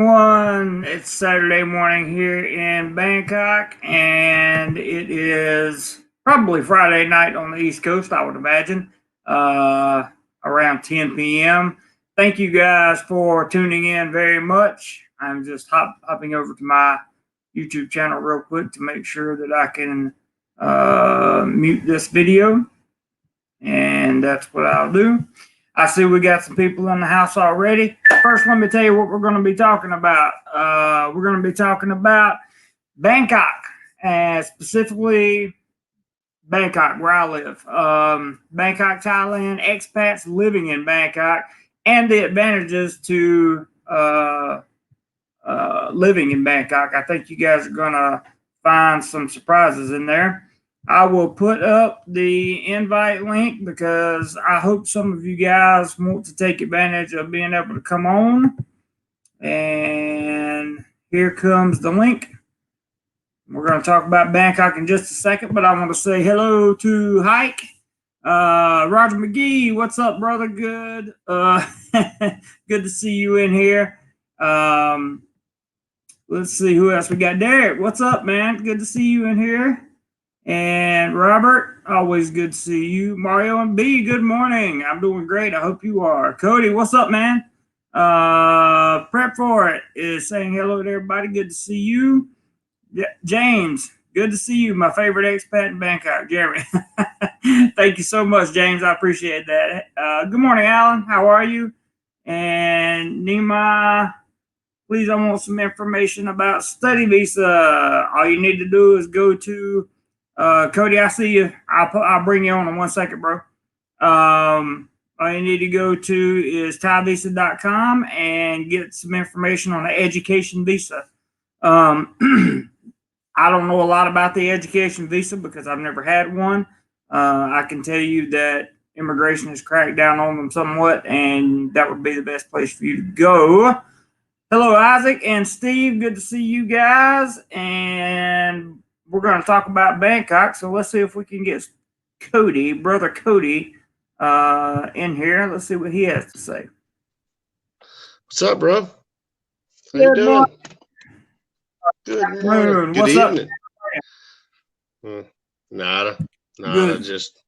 It's Saturday morning here in Bangkok, and it is probably Friday night on the East Coast, I would imagine, around 10 p.m. Thank you guys for tuning in very much. I'm just hopping over to my YouTube channel real quick to make sure that I can mute this video, and that's what I'll do. I see we got some people in the house already. First, let me tell you what we're going to be talking about. We're going to be talking about Bangkok, and specifically Bangkok, where I live. Bangkok, Thailand, expats living in Bangkok, and the advantages to living in Bangkok. I think you guys are going to find some surprises in there. I will put up the invite link because I hope some of you guys want to take advantage of being able to come on. And here comes the link. We're going to talk about Bangkok in just a second, but I want to say hello to Hike. Roger McGee, what's up, brother? Good. Good to see you in here. Let's see who else we got. Derek, what's up, man? Good to see you in here. And Robert, always good to see you. Mario and B, good morning. I'm doing great. I hope you are. Cody, what's up, man? Prep for it is saying hello to everybody. Good to see you. James, good to see you. My favorite expat in Bangkok, Jeremy. Thank you so much, James. I appreciate that. Good morning, Alan. How are you? And Nima, please, I want some information about study visa. All you need to do is go to Cody, I see you. I'll bring you on in 1 second, bro. All you need to go to is thaivisa.com and get some information on the education visa. I don't know a lot about the education visa because I've never had one. I can tell you that immigration has cracked down on them somewhat, and that would be the best place for you to go. Hello, Isaac and Steve. Good to see you guys. And we're going to talk about Bangkok, so let's see if we can get Cody, brother Cody, in here. Let's see what he has to say. What's up, bro? How you doing? Good morning. Good evening. Nada. Good. Just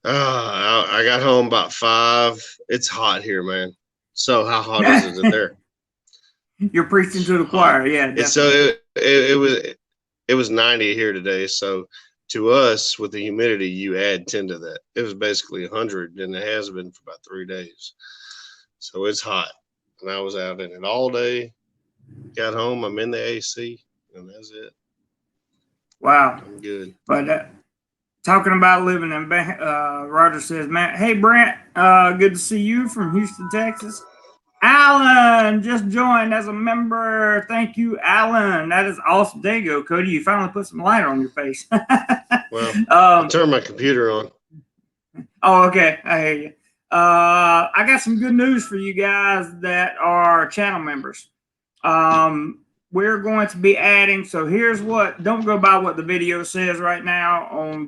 I got home about 5. It's hot here, man. So how hot is it there? You're preaching to the choir, yeah. It's so it was 90 here today. So to us, with the humidity, you add 10 to that. It was basically 100, and it has been for about 3 days. So it's hot. And I was out in it all day. Got home, I'm in the AC, and that's it. Wow. I'm good. But talking about living in Roger says, man, hey, Brent, good to see you from Houston, Texas. Alan just joined as a member. Thank you, Alan. That is awesome. There you go, Cody. You finally put some light on your face. Well, I turned my computer on. Oh, okay. I hear you. I got some good news for you guys that are channel members. We're going to be adding. So here's what. Don't go by what the video says right now on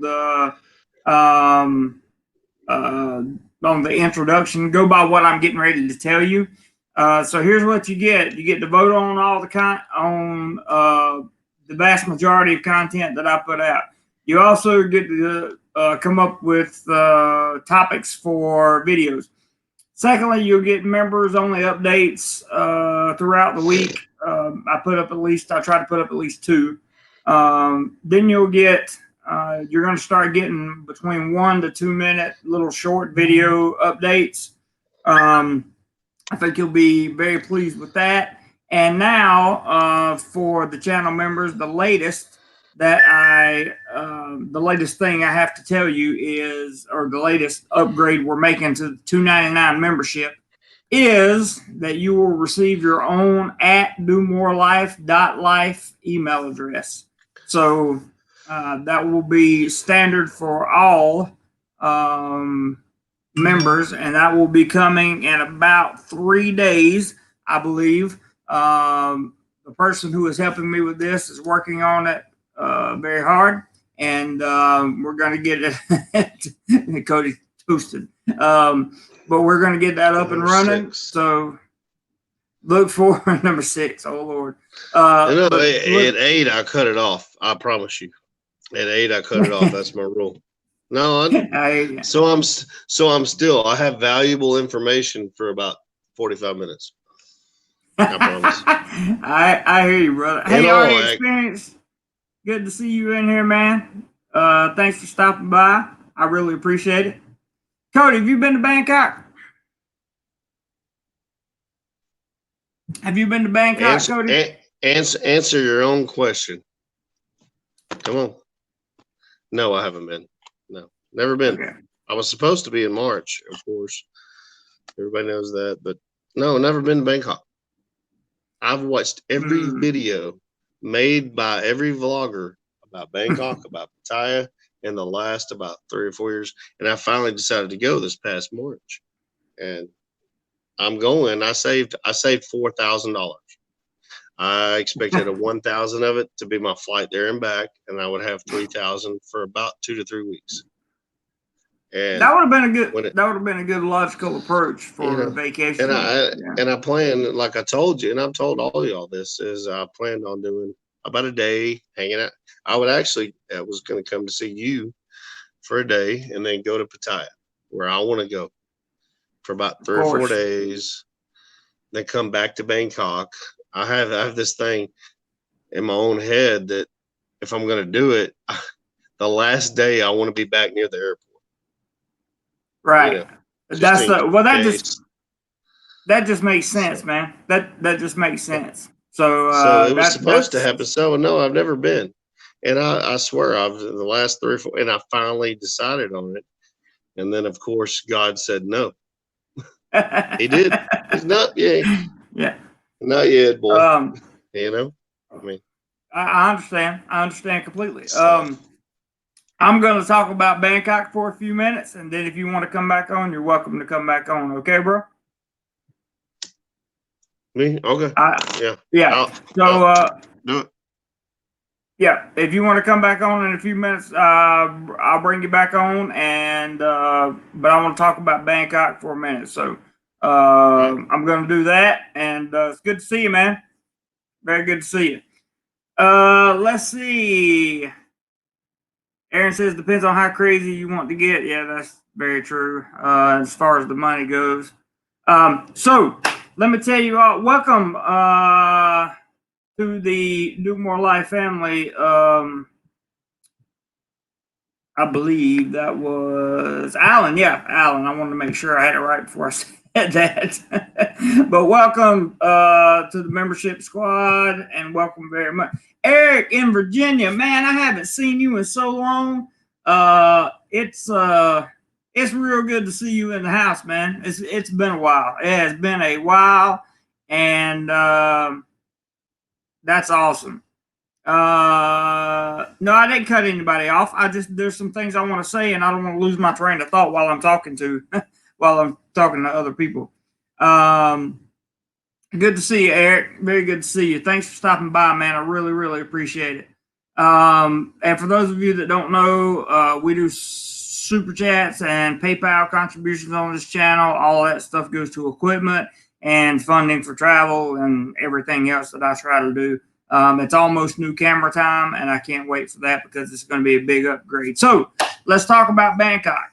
the introduction. Go by what I'm getting ready to tell you. So here's what you get. You get to vote on all the the vast majority of content that I put out. You also get to come up with topics for videos. Secondly, you'll get members only updates throughout the week. I try to put up at least 2. Then you'll get you're going to start getting between 1 to 2 minute little short video updates. I think you'll be very pleased with that. And now for the channel members, the latest thing I have to tell you is, or the latest upgrade we're making to the $2.99 membership is that you will receive your own @DoMoreLife.life email address. So that will be standard for all members, and that will be coming in about 3 days, I believe. The person who is helping me with this is working on it very hard, and we're going to get it. Cody toasted, but we're going to get that up and running. So Look for number 6. Oh Lord. No, But at look, 8, I cut it off. I promise you. At 8, I cut it off. That's my rule. No, I, I'm still. I have valuable information for about 45 minutes. I promise. I hear you, brother. In Hey, all, already experienced. Good to see you in here, man. Thanks for stopping by. I really appreciate it. Cody, have you been to Bangkok? Have you been to Bangkok, answer, Cody? answer your own question. Come on. No, I haven't been. No, never been. Okay. I was supposed to be in March, of course. Everybody knows that, but no, never been to Bangkok. I've watched every video made by every vlogger about Bangkok, about Pattaya, in the last about 3 or 4 years, and I finally decided to go this past March, and I'm going. I saved $4,000. I expected a 1,000 of it to be my flight there and back, and I would have 3,000 for about 2 to 3 weeks. And that would have been a good logical approach for a vacation. And I plan, like I told you, and I've told all y'all this, is I planned on doing about a day hanging out. I was going to come to see you for a day and then go to Pattaya, where I want to go for about 3 or 4 days, then come back to Bangkok. I have this thing in my own head that if I'm going to do it, the last day I want to be back near the airport. Right. You know, that just makes sense, man. That just makes sense. So it was supposed to happen. So no, I've never been, and I swear I've in the last 3 or 4, and I finally decided on it, and then of course God said no. He did. He's not. Yeah. Yeah. Not yet, boy. You know. I mean, I understand. I understand completely. I'm going to talk about Bangkok for a few minutes, and then if you want to come back on, you're welcome to come back on. Okay, bro? Me? Okay. Yeah. Yeah. Do it. Yeah. If you want to come back on in a few minutes, I'll bring you back on, and but I want to talk about Bangkok for a minute. So I'm going to do that, and it's good to see you, man. Very good to see you. Let's see. Aaron says depends on how crazy you want to get. Yeah, that's very true. As far as the money goes. So let me tell you all, welcome to the DoMoreLife family. I believe that was Alan. Yeah, Alan. I wanted to make sure I had it right before I said that. But welcome to the membership squad, and welcome very much. Eric in Virginia, man, I haven't seen you in so long. It's real good to see you in the house, man. It's been a while. It has been a while, and that's awesome. No, I didn't cut anybody off. There's some things I want to say, and I don't want to lose my train of thought while I'm talking to other people. Good to see you, Eric. Very good to see you. Thanks for stopping by, man. I really, really appreciate it. And for those of you that don't know, we do super chats and PayPal contributions on this channel. All of that stuff goes to equipment and funding for travel and everything else that I try to do. It's almost new camera time, and I can't wait for that because it's going to be a big upgrade. So let's talk about Bangkok.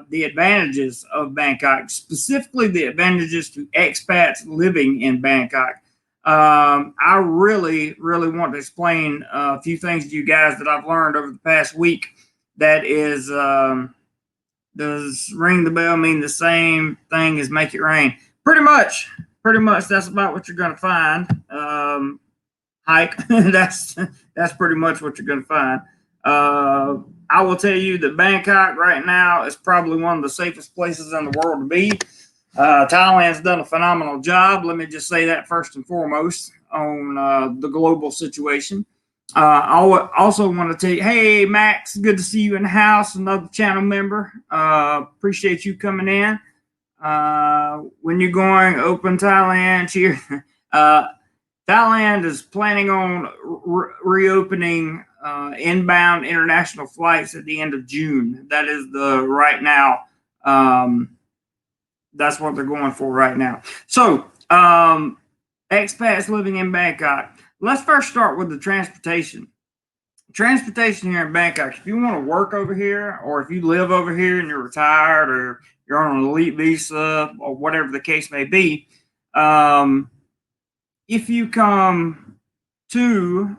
The advantages of Bangkok, specifically the advantages to expats living in Bangkok. I really, really want to explain a few things to you guys that I've learned over the past week. That is, does ring the bell mean the same thing as make it rain? Pretty much, that's about what you're going to find. Hike, that's pretty much what you're going to find. I will tell you that Bangkok right now is probably one of the safest places in the world to be. Thailand's done a phenomenal job. Let me just say that first and foremost on the global situation. I also want to tell you, hey, Max, good to see you in the house, another channel member. Appreciate you coming in. When you're going, open Thailand, cheer. Thailand is planning on reopening inbound international flights at the end of June. That is right now. That's what they're going for right now. So Expats living in Bangkok. Let's first start with the transportation. Transportation here in Bangkok. If you want to work over here, or if you live over here and you're retired, or you're on an elite visa, or whatever the case may be, if you come to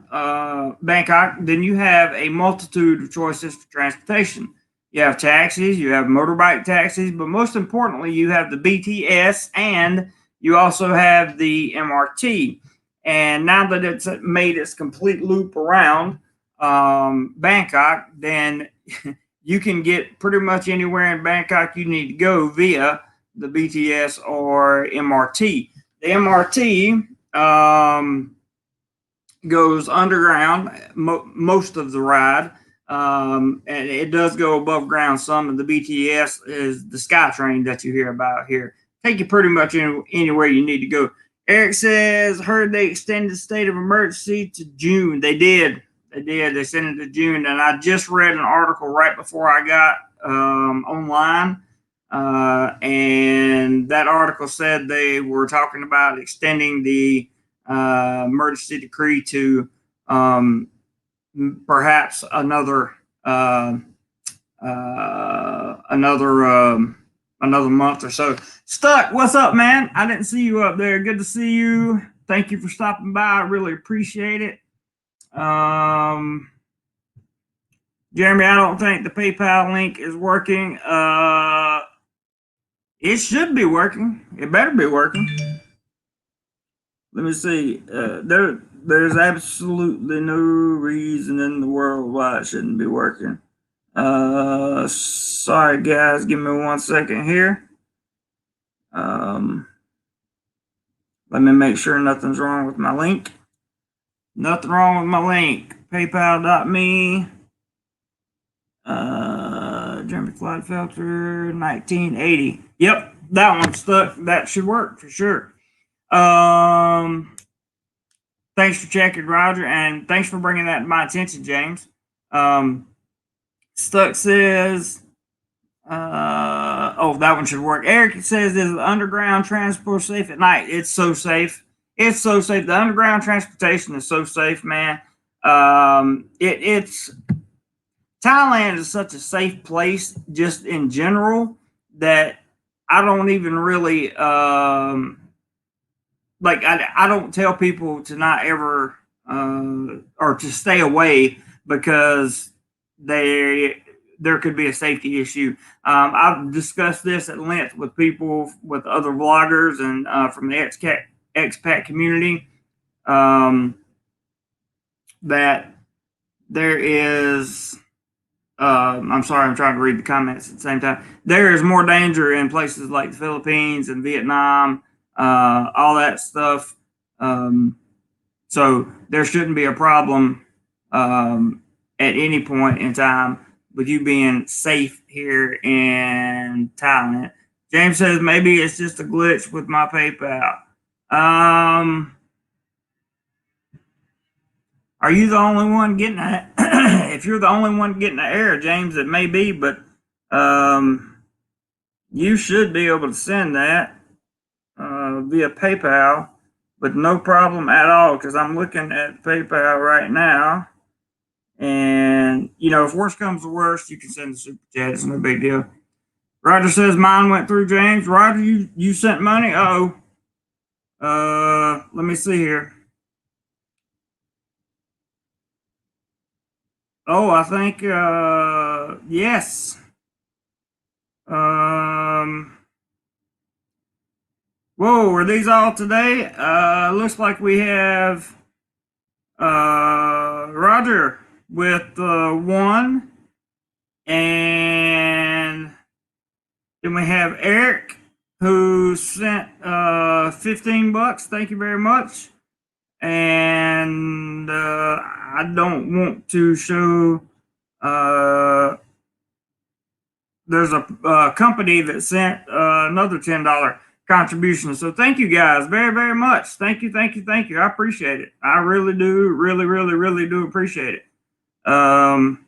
Bangkok, then you have a multitude of choices for transportation. You have taxis, you have motorbike taxis, but most importantly, you have the BTS and you also have the MRT. And now that it's made its complete loop around Bangkok, then you can get pretty much anywhere in Bangkok you need to go via the BTS or MRT. The MRT goes underground most of the ride, and it does go above ground some. And the BTS is the sky train that you hear about here. Take you pretty much anywhere you need to go. Eric says, heard they extended the state of emergency to June. They did. They sent it to June. And I just read an article right before I got online. And that article said they were talking about extending the emergency decree to perhaps another month or so. Stuck, what's up, man? I didn't see you up there. Good to see you. Thank you for stopping by. I really appreciate it. Jeremy, I don't think the PayPal link is working. It should be working. It better be working. Let me see. There's absolutely no reason in the world why it shouldn't be working. Sorry, guys. Give me 1 second here. Let me make sure nothing's wrong with my link. Nothing wrong with my link. PayPal.me. Jeremy Clodfelter, 1980. Yep, that one's stuck. That should work for sure. Thanks for checking, Roger, and thanks for bringing that to my attention, James. Stuck says, oh, that one should work. Eric says, is the underground transport safe at night? It's so safe. It's so safe. The underground transportation is so safe, man. It's Thailand is such a safe place just in general that I don't even really like I don't tell people to not ever or to stay away because there could be a safety issue. I've discussed this at length with people, with other vloggers and from the expat community, that there is I'm sorry, I'm trying to read the comments at the same time. There is more danger in places like the Philippines and Vietnam, all that stuff. So there shouldn't be a problem at any point in time with you being safe here in Thailand. James says maybe it's just a glitch with my PayPal. Are you the only one getting that? If you're the only one getting the error, James, it may be, but you should be able to send that via PayPal with no problem at all, because I'm looking at PayPal right now. And, you know, if worse comes to worst, you can send the super chat. It's no big deal. Roger says mine went through, James. Roger, you sent money? Uh-oh. Let me see here. Oh, I think, yes. Whoa, are these all today? Looks like we have Roger with one. And then we have Eric who sent 15 bucks. Thank you very much. And I don't want to show there's a company that sent another $10 contribution. So thank you guys very, very much. Thank you. I appreciate it. I really do. Really do appreciate it. I'm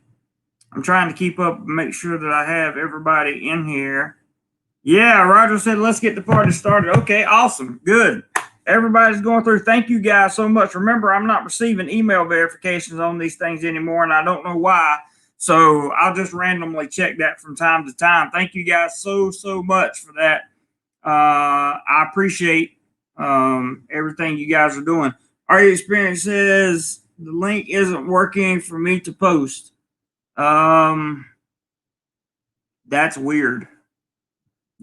trying to keep up and make sure that I have everybody in here. Yeah, Roger said, let's get the party started. Okay, awesome. Good. everybody's going through. Thank you guys so much. Remember, I'm not receiving email verifications on these things anymore, and I don't know why. So I'll just randomly check that from time to time. Thank you guys so much for that. I appreciate everything you guys are doing. Our experience says the link isn't working for me to post. That's weird.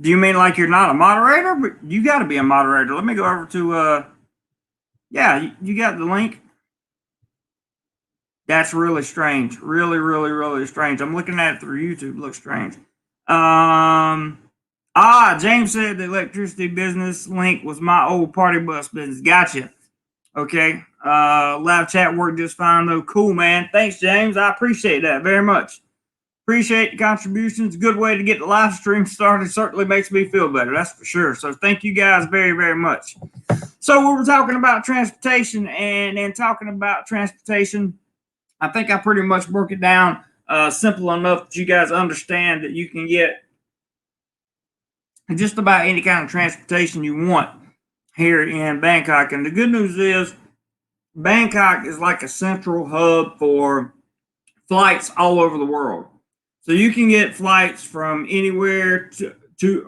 Do you mean like you're not a moderator? But you got to be a moderator. Let me go over to yeah, you got the link. That's really strange. Really strange. I'm looking at it through YouTube. It looks strange. James said the electricity business link was my old party bus business. Gotcha. Okay. Live chat worked just fine though. Cool, man. Thanks, James. I appreciate that very much. Appreciate the contributions. Good way to get the live stream started. Certainly makes me feel better. That's for sure. So thank you guys very much. So we were talking about transportation, and then talking about transportation, I think I pretty much broke it down simple enough that you guys understand that you can get just about any kind of transportation you want here in Bangkok. And the good news is Bangkok is like a central hub for flights all over the world. So you can get flights from anywhere to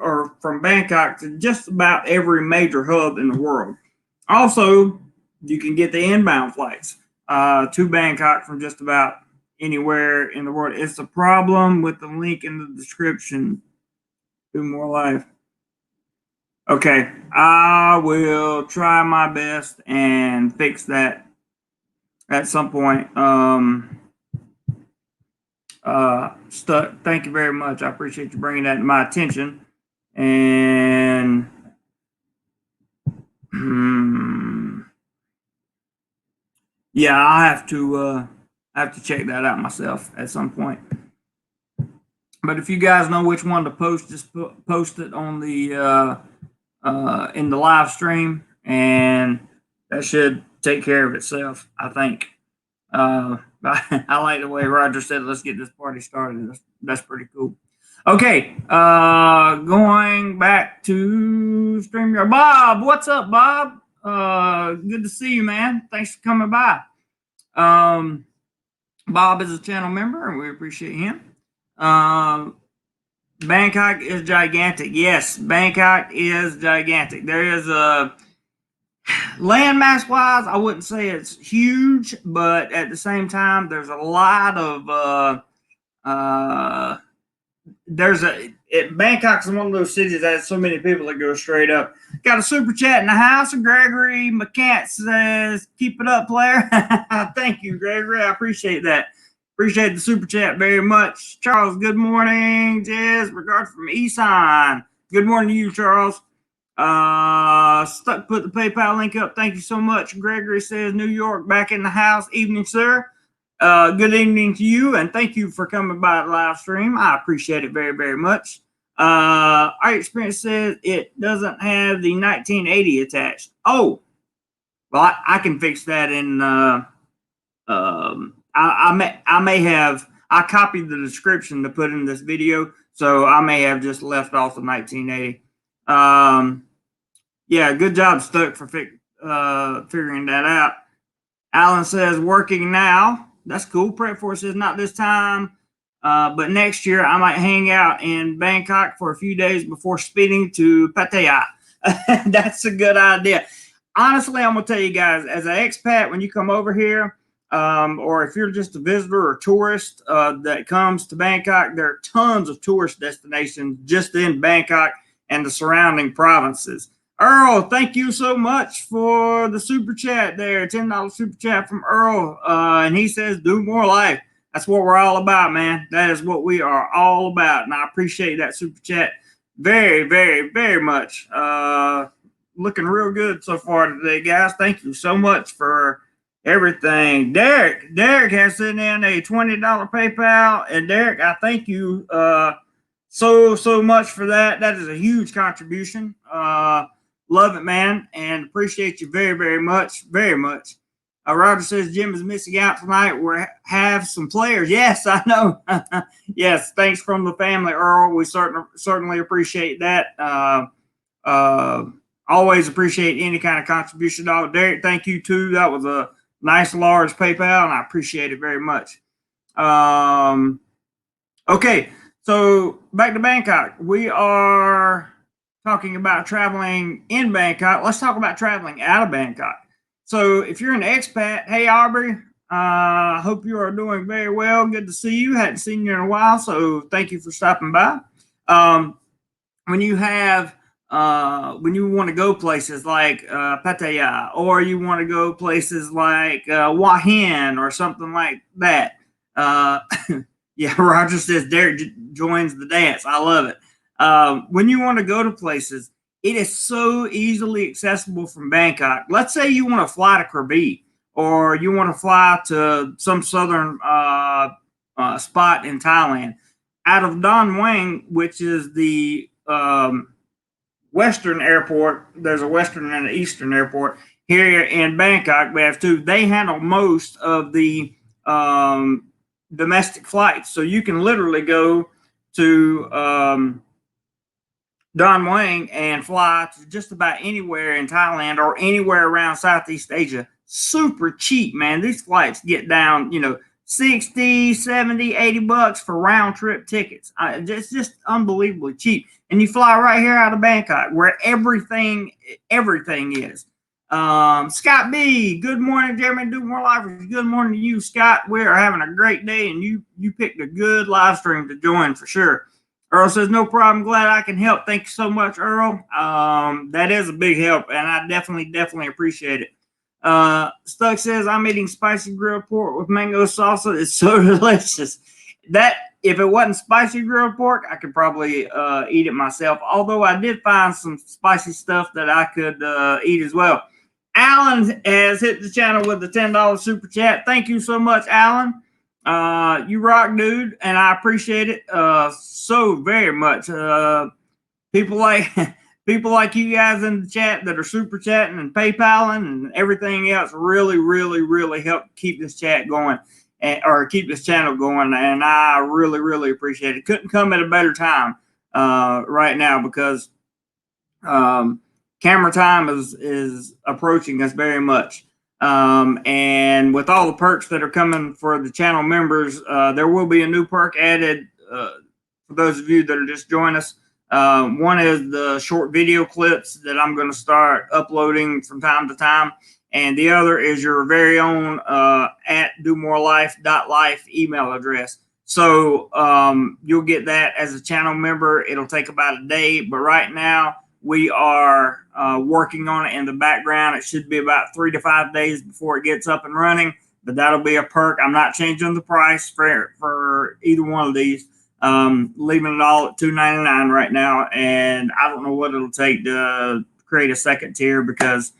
or from Bangkok to just about every major hub in the world. Also, you can get the inbound flights to Bangkok from just about anywhere in the world. It's a problem with the link in the description. DoMoreLife. Okay, I will try my best and fix that at some point. Thank you very much. I appreciate you bringing that to my attention. And yeah, I have to check that out myself at some point. But if you guys know which one to post, just post it on the in the live stream, and that should take care of itself, I think. I like the way Roger said, let's get this party started. That's pretty cool. Okay, going back to StreamYard. Bob, what's up, Bob? Good to see you, man. Thanks for coming by. Bob is a channel member, and we appreciate him. Bangkok is gigantic. Yes, Bangkok is gigantic. There is a landmass wise, I wouldn't say it's huge, but at the same time, there's a lot of Bangkok's one of those cities that has so many people that go straight up. Got a super chat in the house. Gregory McCant says, "Keep it up, player." Thank you, Gregory. I appreciate that. Appreciate the super chat very much. Charles, good morning. Jez, regards from Isan. Good morning to you, Charles. Stuck put the PayPal link up. Thank you so much. Gregory says, New York back in the house. Evening, sir. Good evening to you, and thank you for coming by the live stream. I appreciate it very much. Our experience says it doesn't have the 1980 attached. Oh, well, I can fix that in. I may have. I copied the description to put in this video, so I may have just left off the 1980. Yeah, good job, Stuck, for figuring that out. Alan says, working now. That's cool. Prep for says, not this time, but next year I might hang out in Bangkok for a few days before speeding to Pattaya. That's a good idea. Honestly, I'm going to tell you guys, as an expat, when you come over here, or if you're just a visitor or tourist that comes to Bangkok, there are tons of tourist destinations just in Bangkok and the surrounding provinces. Earl, thank you so much for the super chat there. $10 super chat from Earl. And he says, DoMoreLife. That's what we're all about, man. That is what we are all about. And I appreciate that super chat very much. Looking real good so far today, guys. Thank you so much for everything. Derek has sent in a $20 PayPal. And Derek, I thank you so much for that. That is a huge contribution. Love it, man, and appreciate you very much. Roger says Jim is missing out tonight. We have some players. Yes, I know. Yes, thanks from the family, Earl. We certainly appreciate that. Always appreciate any kind of contribution. Derek, thank you too. That was a nice large PayPal, and I appreciate it very much. Okay, so back to Bangkok. We are talking about traveling in Bangkok. Let's talk about traveling out of Bangkok. So if you're an expat, hey Aubrey, hope you are doing very well. Good to see you. Hadn't seen you in a while, so thank you for stopping by. When you want to go places like Pattaya, or you want to go places like Wahin or something like that. Yeah, Roger says Derek joins the dance. I love it. When you want to go to places, it is so easily accessible from Bangkok. Let's say you want to fly to Krabi, or you want to fly to some southern spot in Thailand. Out of Don Mueang, which is the western airport, there's a western and an eastern airport. Here in Bangkok, we have two. They handle most of the domestic flights. So you can literally go to Don Mueang and fly to just about anywhere in Thailand or anywhere around Southeast Asia. Super cheap, man. These flights get down, 60, 70, 80 bucks for round trip tickets. It's just unbelievably cheap. And you fly right here out of Bangkok, where everything is. Scott B, good morning, Jeremy. DoMoreLife. Good morning to you, Scott. We are having a great day, and you picked a good live stream to join for sure. Earl says, no problem. Glad I can help. Thank you so much, Earl. That is a big help, and I definitely appreciate it. Stuck says, I'm eating spicy grilled pork with mango salsa. It's so delicious. That, if it wasn't spicy grilled pork, I could probably eat it myself. Although I did find some spicy stuff that I could eat as well. Alan has hit the channel with the $10 super chat. Thank you so much, Alan. You rock, dude, and I appreciate it so very much. People like you guys in the chat that are super chatting and PayPaling and everything else really help keep this chat going or keep this channel going, and I really appreciate it. Couldn't come at a better time right now because camera time is approaching us very much. And with all the perks that are coming for the channel members, there will be a new perk added for those of you that are just joining us. One is the short video clips that I'm going to start uploading from time to time. And the other is your very own at DoMoreLife.life email address. So you'll get that as a channel member. It'll take about a day, but right now we are working on it in the background. It should be about 3 to 5 days before it gets up and running, but that'll be a perk. I'm not changing the price for either one of these. Leaving it all at $2.99 right now, and I don't know what it'll take to create a second tier because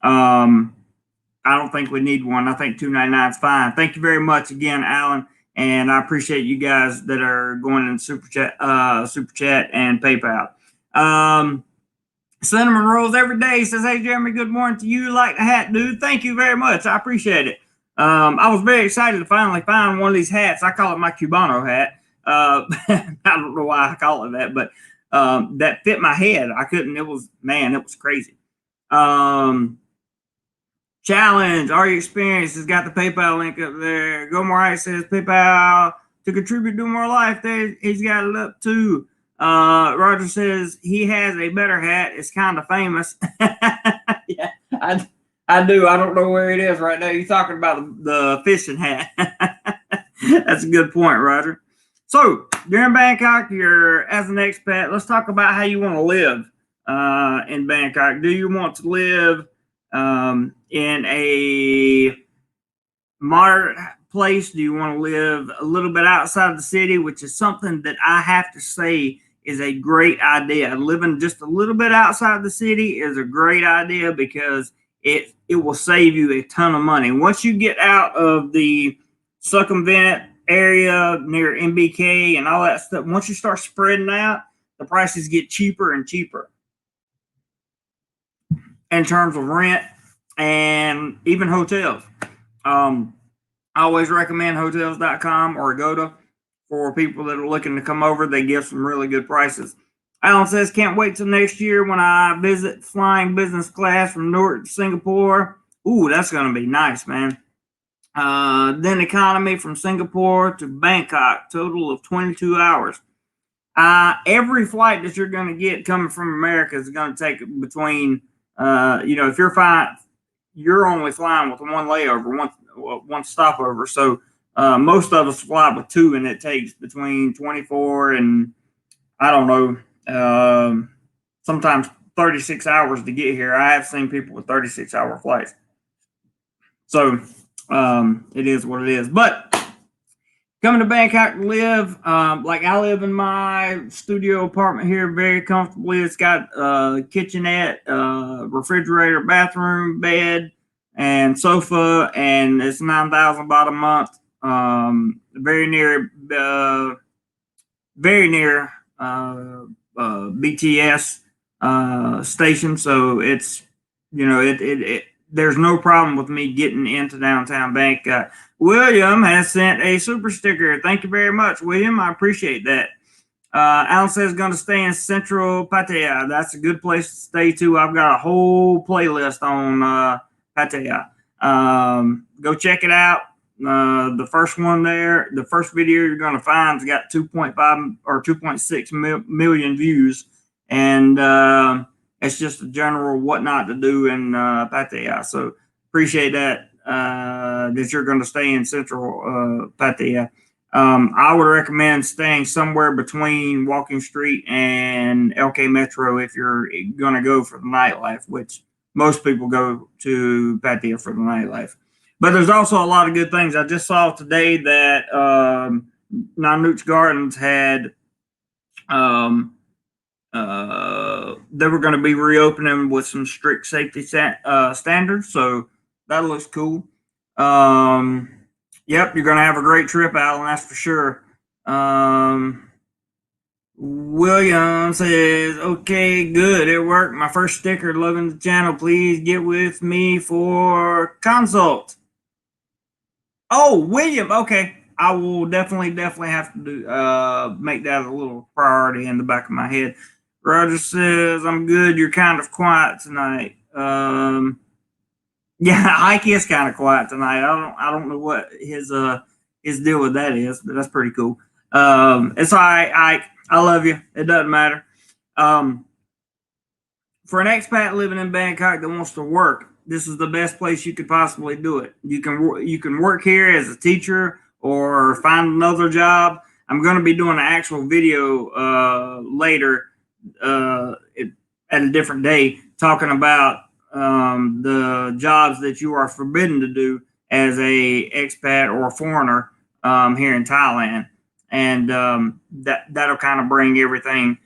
I don't think we need one. I think $2.99 is fine. Thank you very much again, Alan, and I appreciate you guys that are going in super chat and PayPal. Cinnamon rolls every day says, "Hey Jeremy, good morning to you. Like the hat, dude. Thank you very much. I appreciate it. I was very excited to finally find one of these hats. I call it my Cubano hat. I don't know why I call it that, but that fit my head. I couldn't. It was crazy. Challenge. Are you experienced? Has got the PayPal link up there. Go More Right says PayPal to contribute to more life. There, he's got it up too. Roger says he has a better hat. It's kind of famous. Yeah, I do. I don't know where it is right now. You're talking about the fishing hat. That's a good point, Roger. So you're in Bangkok. You're as an expat. Let's talk about how you want to live in Bangkok. Do you want to live in a moderate place? Do you want to live a little bit outside of the city, which is something that I have to say is a great idea. Living just a little bit outside the city is a great idea because it will save you a ton of money. Once you get out of the circumvent area near MBK and all that stuff, once you start spreading out, the prices get cheaper and cheaper in terms of rent and even hotels. I always recommend hotels.com or Agoda for people that are looking to come over. They give some really good prices. Alan says, can't wait till next year when I visit flying business class from Newark to Singapore. Ooh, that's going to be nice, man. Then economy from Singapore to Bangkok, total of 22 hours. Every flight that you're going to get coming from America is going to take between, if you're fine, you're only flying with one layover, one stopover. So most of us fly with two, and it takes between 24 and I don't know, sometimes 36 hours to get here. I have seen people with 36-hour flights. So it is what it is. But coming to Bangkok to live, like I live in my studio apartment here very comfortably. It's got a kitchenette, refrigerator, bathroom, bed, and sofa, and it's 9,000 baht a month. Very near BTS station, so it's there's no problem with me getting into downtown Bangkok. William has sent a super sticker. Thank you very much, William. I appreciate that. Alan says going to stay in Central Pattaya. That's a good place to stay too. I've got a whole playlist on Pattaya. Go check it out. The first one there, the first video you're going to find has got 2.5 or 2.6 million views, and it's just a general what not to do in Pattaya. So appreciate that that you're going to stay in Central Pattaya. I would recommend staying somewhere between Walking Street and LK Metro if you're going to go for the nightlife, which most people go to Pattaya for the nightlife. But there's also a lot of good things. I just saw today that Nanuch Gardens had they were going to be reopening with some strict safety standards, so that looks cool. Yep, you're going to have a great trip, Alan, that's for sure. William says, okay, good, it worked. My first sticker, loving the channel. Please get with me for consult. Oh, William, okay. I will definitely have to make that a little priority in the back of my head. Roger says, I'm good. You're kind of quiet tonight. Yeah, Ike is kind of quiet tonight. I don't know what his deal with that is, but that's pretty cool. It's all right, Ike. I love you. It doesn't matter. For an expat living in Bangkok that wants to work, this is the best place you could possibly do it. You can work here as a teacher or find another job. I'm going to be doing an actual video later at a different day talking about the jobs that you are forbidden to do as a expat or a foreigner here in Thailand, and that'll kind of bring everything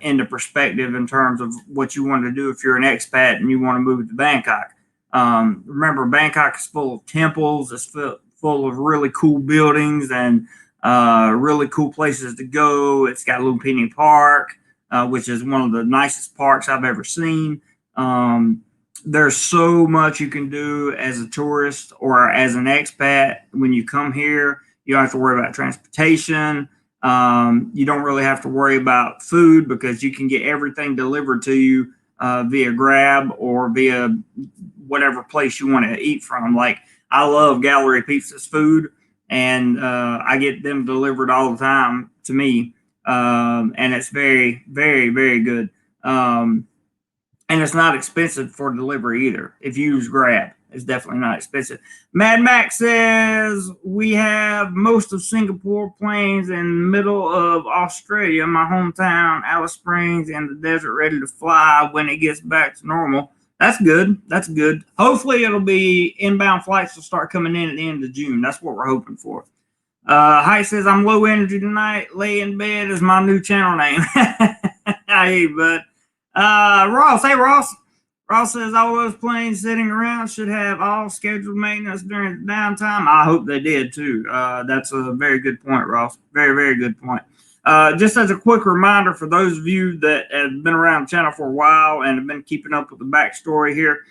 into perspective in terms of what you want to do if you're an expat and you want to move to Bangkok. Remember, Bangkok is full of temples. It's full of really cool buildings and really cool places to go. It's got Lumpini Park, which is one of the nicest parks I've ever seen. There's so much you can do as a tourist or as an expat when you come here. You don't have to worry about transportation. You don't really have to worry about food because you can get everything delivered to you via Grab or via whatever place you want to eat from. Like, I love Gallery Pizza's food, and I get them delivered all the time to me, and it's very, very, very good. And it's not expensive for delivery either. If you use Grab, it's definitely not expensive. Mad Max says, we have most of Singapore Plains in the middle of Australia, my hometown, Alice Springs, and the desert ready to fly when it gets back to normal. That's good. That's good. Hopefully it'll be inbound flights will start coming in at the end of June. That's what we're hoping for. Height says, I'm low energy tonight. Lay in bed is my new channel name. Hey, bud. Ross, hey Ross. Ross says all those planes sitting around should have all scheduled maintenance during the downtime. I hope they did too. That's a very good point, Ross. Very, very good point. Just as a quick reminder for those of you that have been around the channel for a while and have been keeping up with the backstory here,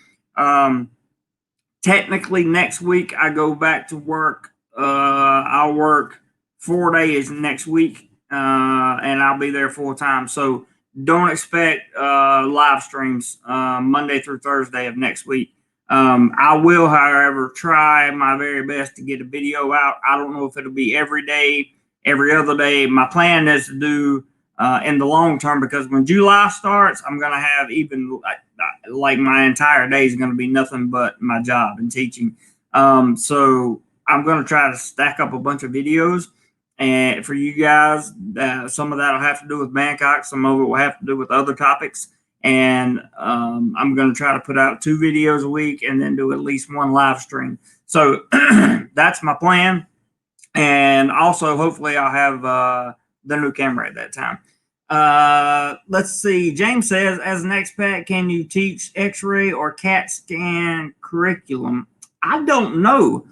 technically next week I go back to work. I'll work 4 days next week, and I'll be there full time. So don't expect live streams Monday through Thursday of next week. I will, however, try my very best to get a video out. I don't know if it'll be every day, every other day. My plan is to do in the long term, because when July starts, I'm going to have even like my entire day is going to be nothing but my job and teaching. So I'm going to try to stack up a bunch of videos. And for you guys, some of that will have to do with Bangkok. Some of it will have to do with other topics. And I'm going to try to put out 2 videos a week and then do at least 1 live stream. So that's my plan. And also, hopefully, I'll have the new camera at that time. Let's see. James says, as an expat, can you teach X-ray or CAT scan curriculum? I don't know.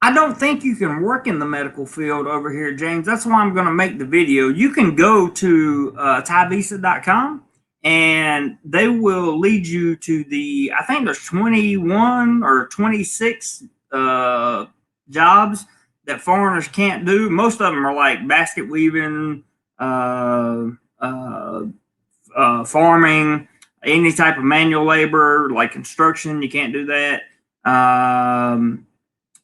I don't think you can work in the medical field over here, James. That's why I'm going to make the video. You can go to ThaiVisa.com and they will lead you to I think there's 21 or 26 jobs that foreigners can't do. Most of them are like basket weaving, farming, any type of manual labor, like construction. You can't do that.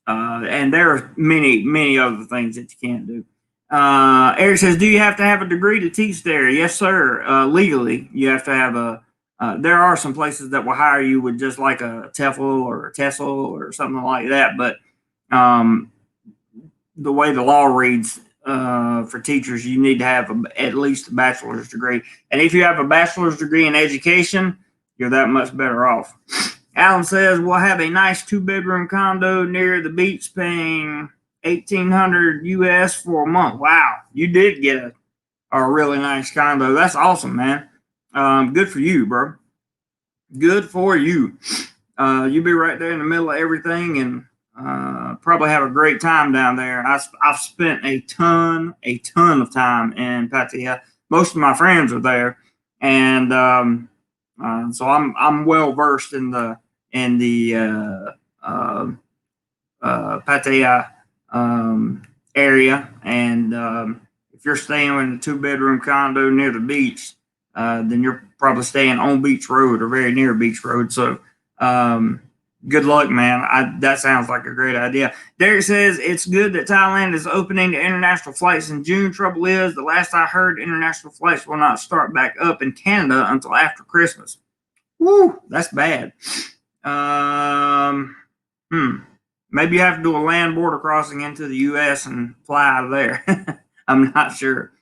And there are many other things that you can't do. Eric says, do you have to have a degree to teach there? Yes, sir. Legally, you have to have there are some places that will hire you with just like a TEFL or a TESOL or something like that. But the way the law reads for teachers, you need to have at least a bachelor's degree. And if you have a bachelor's degree in education, you're that much better off. Alan says, we'll have a nice 2-bedroom condo near the beach paying $1,800 US for a month. Wow, you did get a really nice condo. That's awesome, man. Good for you, bro. Good for you. You'll be right there in the middle of everything and probably have a great time down there. I've spent a ton of time in Pattaya. Most of my friends are there. And so I'm well versed in the Pattaya area, and if you're staying in a 2-bedroom condo near the beach, then you're probably staying on Beach Road or very near Beach Road. So good luck, man. That sounds like a great idea. Derek says, it's good that Thailand is opening to international flights in June. Trouble is, the last I heard, international flights will not start back up in Canada until after Christmas. Woo, that's bad. Maybe you have to do a land border crossing into the U.S. and fly out of there. I'm not sure.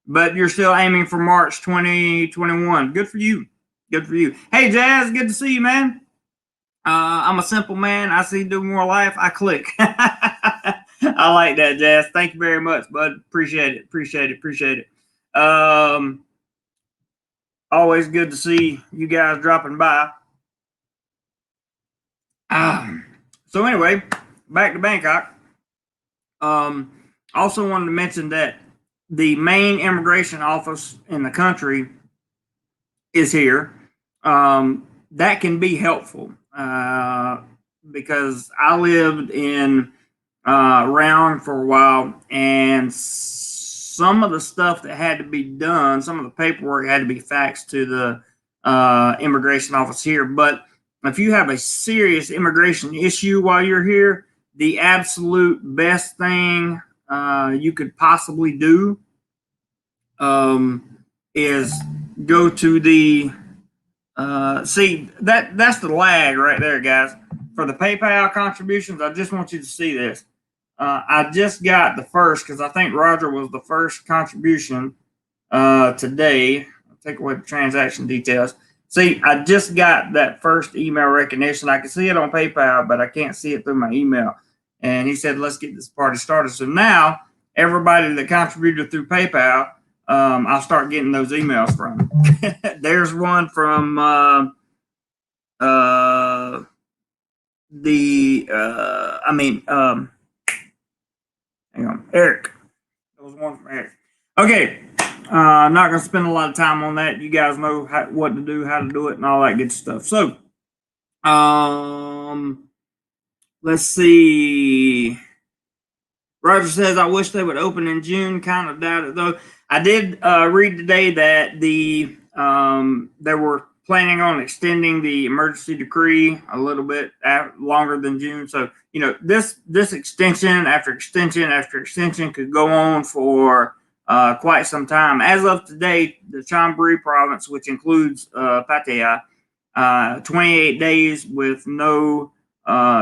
But you're still aiming for March 2021. Good for you. Good for you. Hey, Jazz, good to see you, man. I'm a simple man. I see DoMoreLife. I click. I like that, Jazz. Thank you very much, bud. Appreciate it. Appreciate it. Always good to see you guys dropping by. So anyway, back to Bangkok. Also wanted to mention that the main immigration office in the country is here. That can be helpful because I lived in Round for a while, and some of the stuff that had to be done, some of the paperwork had to be faxed to the immigration office here. But if you have a serious immigration issue while you're here, the absolute best thing you could possibly do is go to the see that's the lag right there, guys. For the PayPal contributions, I just want you to see this. I just got the first, because I think Roger was the first contribution today. I'll take away the transaction details. See, I just got that first email recognition. I can see it on PayPal, but I can't see it through my email. And he said, let's get this party started. So now, everybody that contributed through PayPal, I'll start getting those emails from. There's one from hang on, Eric. There was one from Eric. Okay. I'm not going to spend a lot of time on that. You guys know what to do, how to do it, and all that good stuff. So, let's see. Roger says, I wish they would open in June. Kind of doubt it, though. I did read today that they were planning on extending the emergency decree a little bit longer than June. So, this extension after extension after extension could go on for quite some time. As of today, the Chonburi province, which includes Pattaya, 28 days with no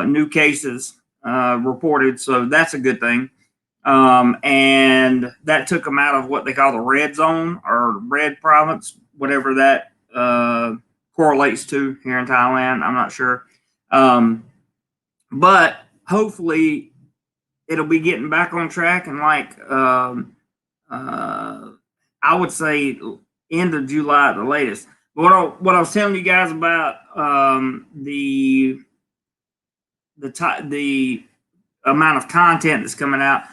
new cases reported. So that's a good thing. And that took them out of what they call the red zone or red province, whatever that correlates to here in Thailand. I'm not sure. But hopefully it'll be getting back on track, and I would say end of July at the latest. What I was telling you guys about the amount of content that's coming out.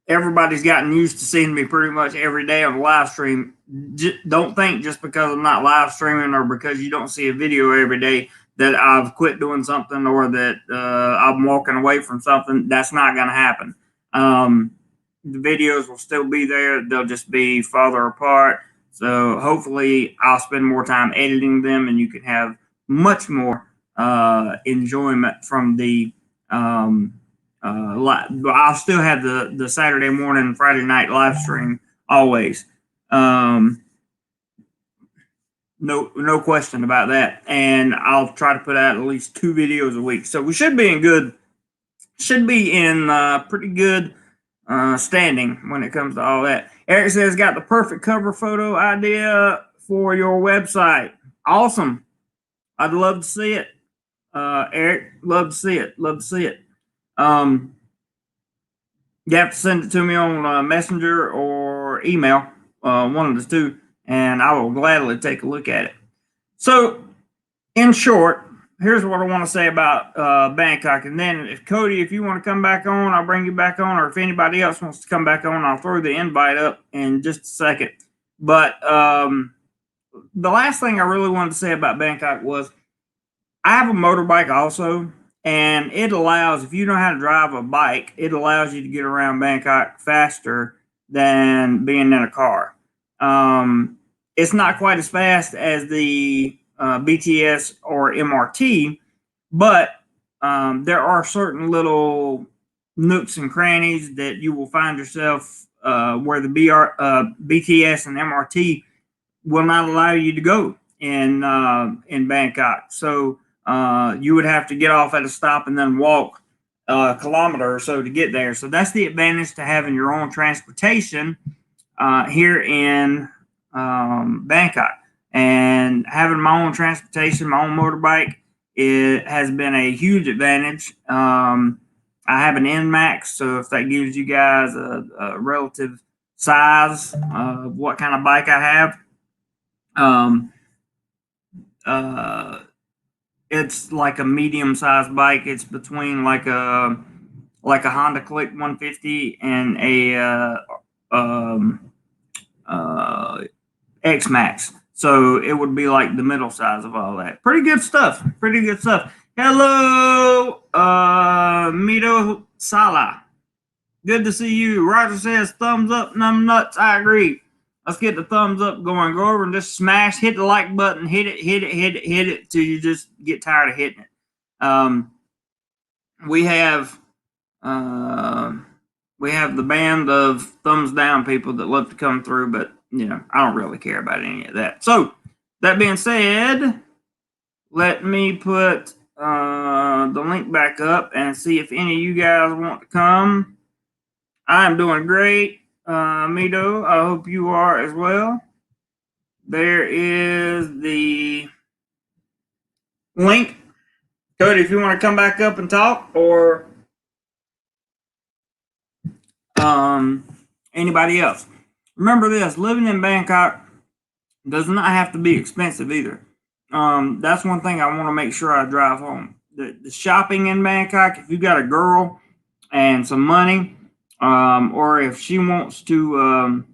Everybody's gotten used to seeing me pretty much every day on the live stream. Don't think just because I'm not live streaming or because you don't see a video every day that I've quit doing something or that I'm walking away from something. That's not going to happen. The videos will still be there. They'll just be farther apart. So hopefully I'll spend more time editing them and you can have much more enjoyment from the I'll still have the Saturday morning and Friday night live stream always. No question about that. And I'll try to put out at least 2 videos a week. So we should be in pretty good standing when it comes to all that. Eric says, got the perfect cover photo idea for your website. Awesome. I'd love to see it. Eric, love to see it. Love to see it. You have to send it to me on Messenger or email, one of the two, and I will gladly take a look at it. So, in short, here's what I want to say about Bangkok. And then, if Cody, if you want to come back on, I'll bring you back on. Or if anybody else wants to come back on, I'll throw the invite up in just a second. But the last thing I really wanted to say about Bangkok was I have a motorbike also. And it allows, if you know how to drive a bike, it allows you to get around Bangkok faster than being in a car. It's not quite as fast as the BTS or MRT, but there are certain little nooks and crannies that you will find yourself where the BTS and MRT will not allow you to go in Bangkok. So you would have to get off at a stop and then walk a kilometer or so to get there. So that's the advantage to having your own transportation here in Bangkok. And having my own transportation, my own motorbike, it has been a huge advantage. I have an NMAX, so if that gives you guys a relative size of what kind of bike I have, it's like a medium-sized bike. It's between like a Honda Click 150 and a X-Max. So it would be like the middle size of all that. Pretty good stuff. Pretty good stuff. Hello, Mito Sala. Good to see you. Roger says thumbs up, numb nuts. I agree. Let's get the thumbs up going. Go over and just smash, hit the like button, hit it till you just get tired of hitting it. We have the band of thumbs down people that love to come through, but I don't really care about any of that. So that being said, let me put the link back up and see if any of you guys want to come. I'm doing great. Mito, I hope you are as well. There is the link. Cody, if you want to come back up and talk, or anybody else. Remember this, living in Bangkok does not have to be expensive either. That's one thing I want to make sure I drive home. The shopping in Bangkok, if you got a girl and some money, or if she wants to,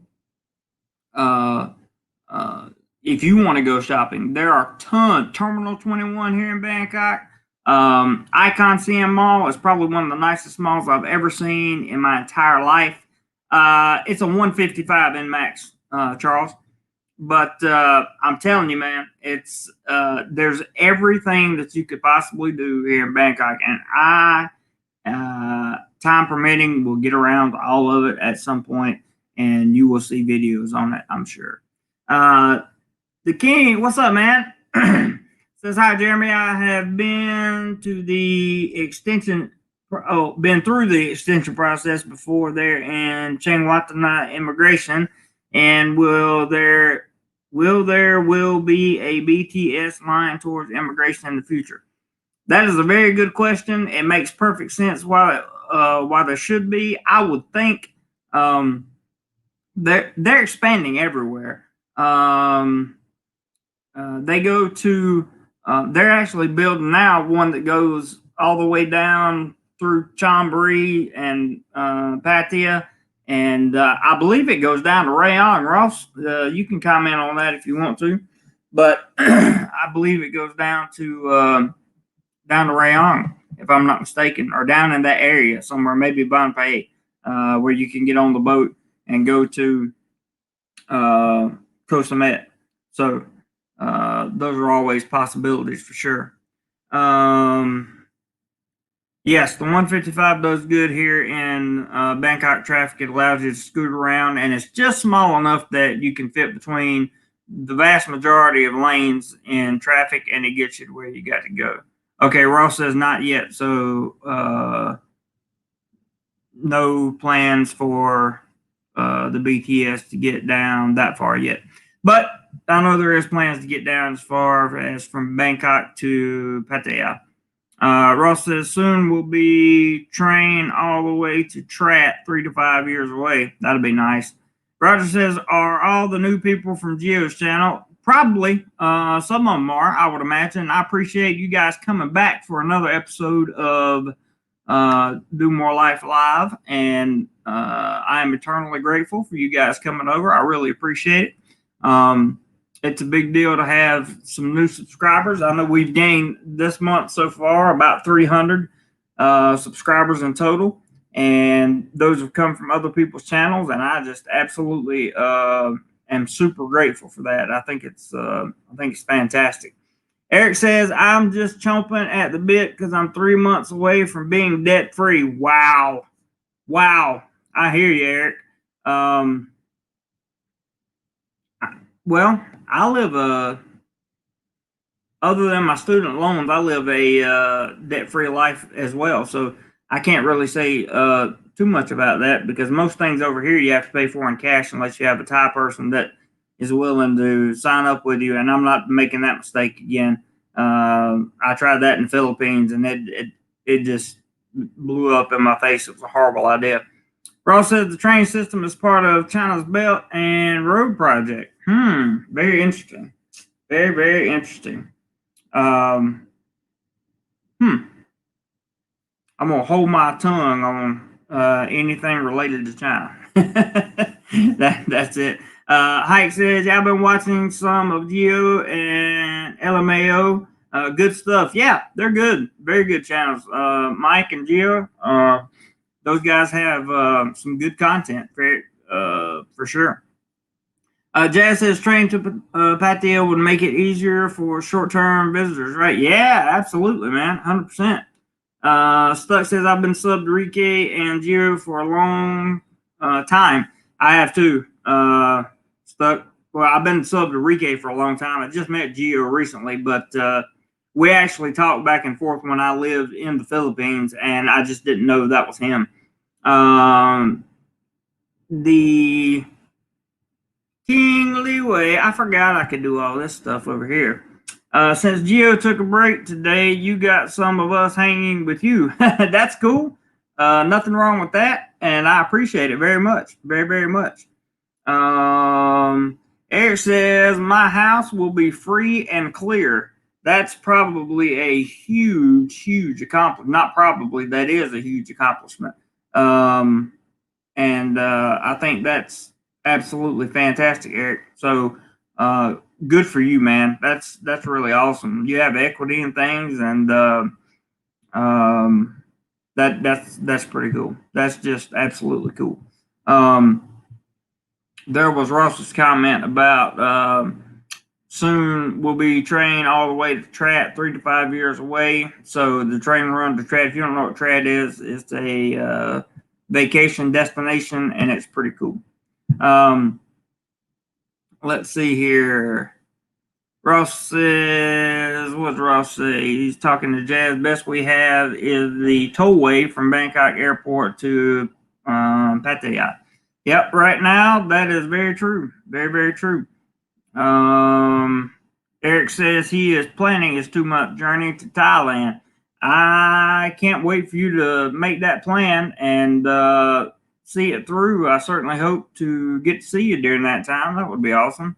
if you want to go shopping, there are Terminal 21 here in Bangkok Iconsiam Mall is probably one of the nicest malls I've ever seen in my entire life. It's a 155 in max, Charles. But I'm telling you, man, it's there's everything that you could possibly do here in Bangkok, and time permitting, will get around to all of it at some point, and you will see videos on it, I'm sure. The King, what's up, man? Says, hi, Jeremy. I have been to the extension. Been through the extension process before there in Changwatana immigration, and will there be a BTS line towards immigration in the future? That is a very good question. It makes perfect sense why there should be. I would think they're expanding everywhere. They go to they're actually building now one that goes all the way down through Chonburi and Pattaya, and I believe it goes down to Rayong. Ross, you can comment on that if you want to, but I believe it goes down to Rayong, if I'm not mistaken, or down in that area somewhere, maybe Banpei, where you can get on the boat and go to Koh Samet. So those are always possibilities for sure. Yes, the 155 does good here in Bangkok traffic. It allows you to scoot around, and it's just small enough that you can fit between the vast majority of lanes in traffic, and it gets you to where you got to go. Okay, Ross says not yet, so no plans for the BTS to get down that far yet. But I know there is plans to get down as far as from Bangkok to Pattaya. Ross says soon will be train all the way to Trat, 3 to 5 years away. That'd be nice. Roger says, are all the new people from Geo's channel? Probably. Some of them are, I would imagine. I appreciate you guys coming back for another episode of DoMoreLife Live, and I am eternally grateful for you guys coming over. I really appreciate it. It's a big deal to have some new subscribers. I know we've gained this month so far about 300 subscribers in total, and those have come from other people's channels, and I just absolutely am super grateful for that. I think it's fantastic. Eric says, I'm just chomping at the bit because I'm 3 months away from being debt free. Wow. I hear you, Eric. Well, I live other than my student loans, I live a debt-free life as well. So I can't really say too much about that, because most things over here you have to pay for in cash unless you have a Thai person that is willing to sign up with you. And I'm not making that mistake again. I tried that in the Philippines, and it just blew up in my face. It was a horrible idea. Ross says the train system is part of China's Belt and Road Project. Very interesting. Very, very interesting. I'm gonna hold my tongue on anything related to China. That's it. Hike says, I've been watching some of Geo and LMAO. Good stuff. Yeah, they're good. Very good channels. Mike and Geo, those guys have some good content for sure. Jazz says train to Pattaya would make it easier for short-term visitors, right? Yeah, absolutely, man, 100%. Stuck says I've been subbed to Rike and Gio for a long time. I have too. Stuck. Well, I've been subbed to Rike for a long time. I just met Gio recently, but we actually talked back and forth when I lived in the Philippines, and I just didn't know that was him. The King Leeway, I forgot I could do all this stuff over here. Since Geo took a break today, you got some of us hanging with you. That's cool. Nothing wrong with that, and I appreciate it very much. Very, very much. Eric says, my house will be free and clear. That's probably a huge accomplishment. Not probably, that is a huge accomplishment. And I think that's absolutely fantastic, Eric. So good for you, man. That's really awesome. You have equity in things, and That's pretty cool. That's just absolutely cool. There was Ross's comment about soon we'll be trained all the way to Trat, 3 to 5 years away. So the train run to Trat, if you don't know what Trat is, it's a vacation destination, and it's pretty cool. Let's see here. Ross says, what's Ross say? He's talking to Jazz. Best we have is the tollway from Bangkok Airport to Pattaya. Yep, right now that is very true. Very, very true. Eric says he is planning his 2-month journey to Thailand. I can't wait for you to make that plan and see it through. I certainly hope to get to see you during that time. That would be awesome.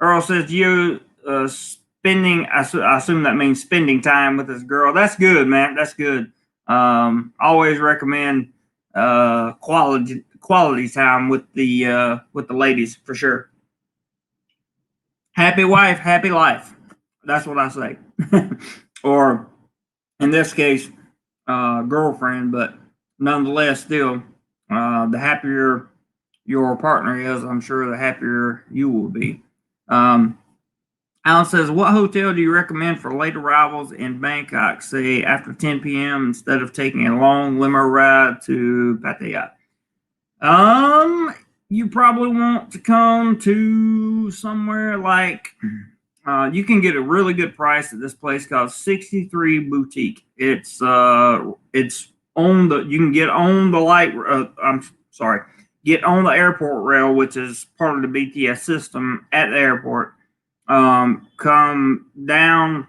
Earl says you spending. I assume that means spending time with this girl. That's good, man. That's good. Always recommend quality time with the ladies for sure. Happy wife, happy life. That's what I say. Or in this case, girlfriend, but nonetheless, still, the happier your partner is, I'm sure the happier you will be. Alan says, what hotel do you recommend for late arrivals in Bangkok, say after 10 p.m. instead of taking a long limo ride to Pattaya? You probably want to come to somewhere like, you can get a really good price at this place called 63 Boutique. It's on the, you can get on the get on the airport rail, which is part of the BTS system at the airport. Come down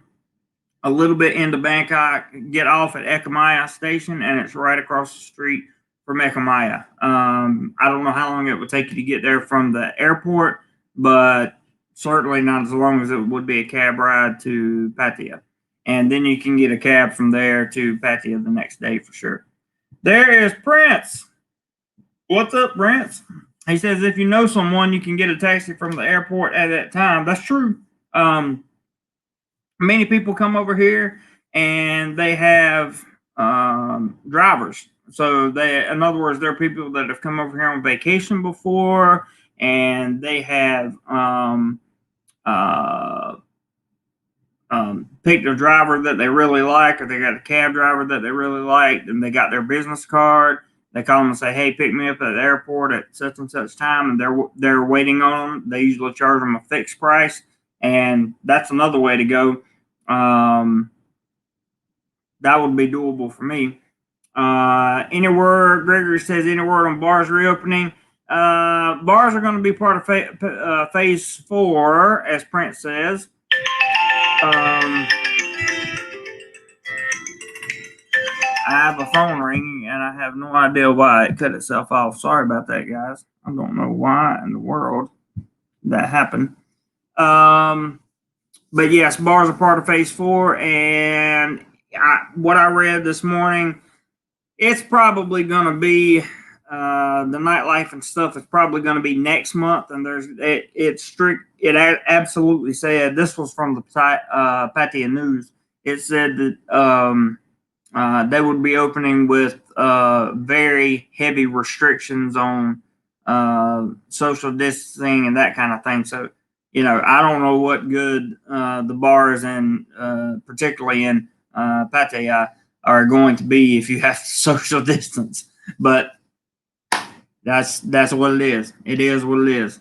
a little bit into Bangkok, get off at Ekamaya station, and it's right across the street from Ekamaya. I don't know how long it would take you to get there from the airport, but certainly not as long as it would be a cab ride to Pattaya. And then you can get a cab from there to Pattaya the next day for sure. There is Prince. What's up, Prince? He says if you know someone, you can get a taxi from the airport at that time. That's true. Many people come over here and they have drivers. So in other words, there are people that have come over here on vacation before, and they have picked a driver that they really like, or they got a cab driver that they really like, and they got their business card. They call them and say, "Hey, pick me up at the airport at such and such time," and they're waiting on them. They usually charge them a fixed price, and that's another way to go. That would be doable for me. Anywhere, Gregory says, anywhere on bars reopening. Bars are going to be part of phase 4, as Prince says. I have a phone ringing, and I have no idea why it cut itself off. Sorry about that, guys. I don't know why in the world that happened. But yes, bars are part of phase 4, and what I read this morning, it's probably going to be the nightlife and stuff is probably going to be next month. And it's strict. It absolutely said, this was from the Pattaya News. It said that they would be opening with very heavy restrictions on social distancing and that kind of thing. So, I don't know what good the bars and particularly in Pattaya are going to be if you have to social distance, but that's what it is. It is what it is.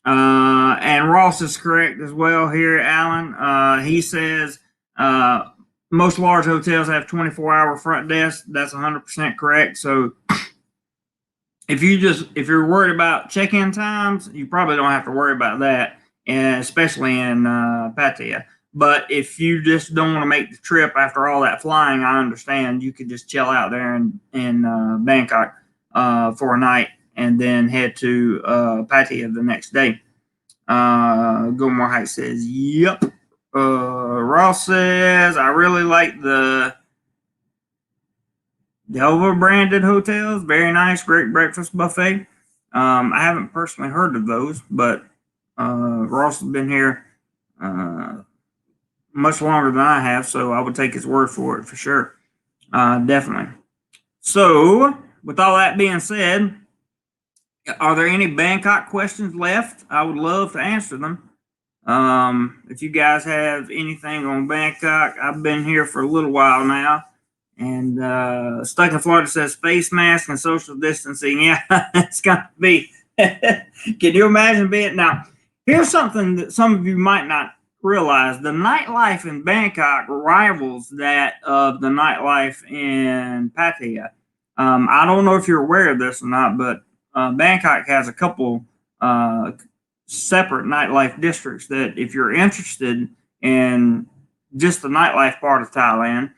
And Ross is correct as well here, Alan. He says most large hotels have 24-hour front desk. That's 100% correct. So if you're worried about check-in times, you probably don't have to worry about that, especially in Pattaya. But if you just don't want to make the trip after all that flying, I understand. You could just chill out there in Bangkok for a night and then head to Pattaya the next day. Gilmore Heights says, yep. Ross says, I really like the Delva branded hotels. Very nice, great breakfast buffet. I haven't personally heard of those, but Ross has been here much longer than I have, so I would take his word for it for sure. Definitely. So, with all that being said, are there any Bangkok questions left? I would love to answer them. If you guys have anything on Bangkok, I've been here for a little while now. And Stuck in Florida says face mask and social distancing. Yeah, it's going to be. Can you imagine being. Now, here's something that some of you might not realize. The nightlife in Bangkok rivals that of the nightlife in Pattaya. I don't know if you're aware of this or not, but Bangkok has a couple separate nightlife districts that if you're interested in just the nightlife part of Thailand,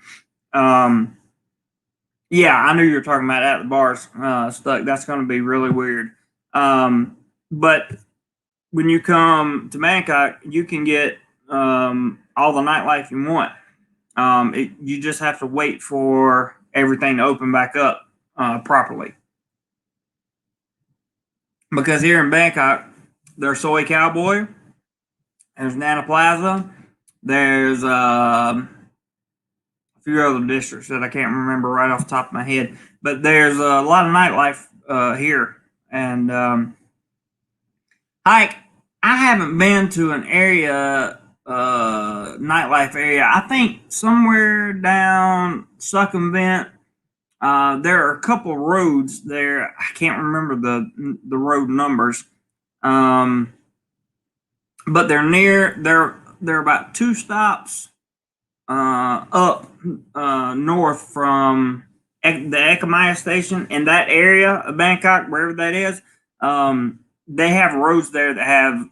yeah, I knew you were talking about at the bars stuck. That's going to be really weird. But when you come to Bangkok, you can get all the nightlife you want. You just have to wait for everything to open back up properly. Because here in Bangkok, there's Soy Cowboy, there's Nana Plaza, there's a few other districts that I can't remember right off the top of my head, but there's a lot of nightlife here. And Hike, I haven't been to an area, nightlife area. I think somewhere down Succinvent. There are a couple roads there. I can't remember the road numbers, but they're near. They're about 2 stops up north from the Ekamaya station in that area of Bangkok, wherever that is. They have roads there that have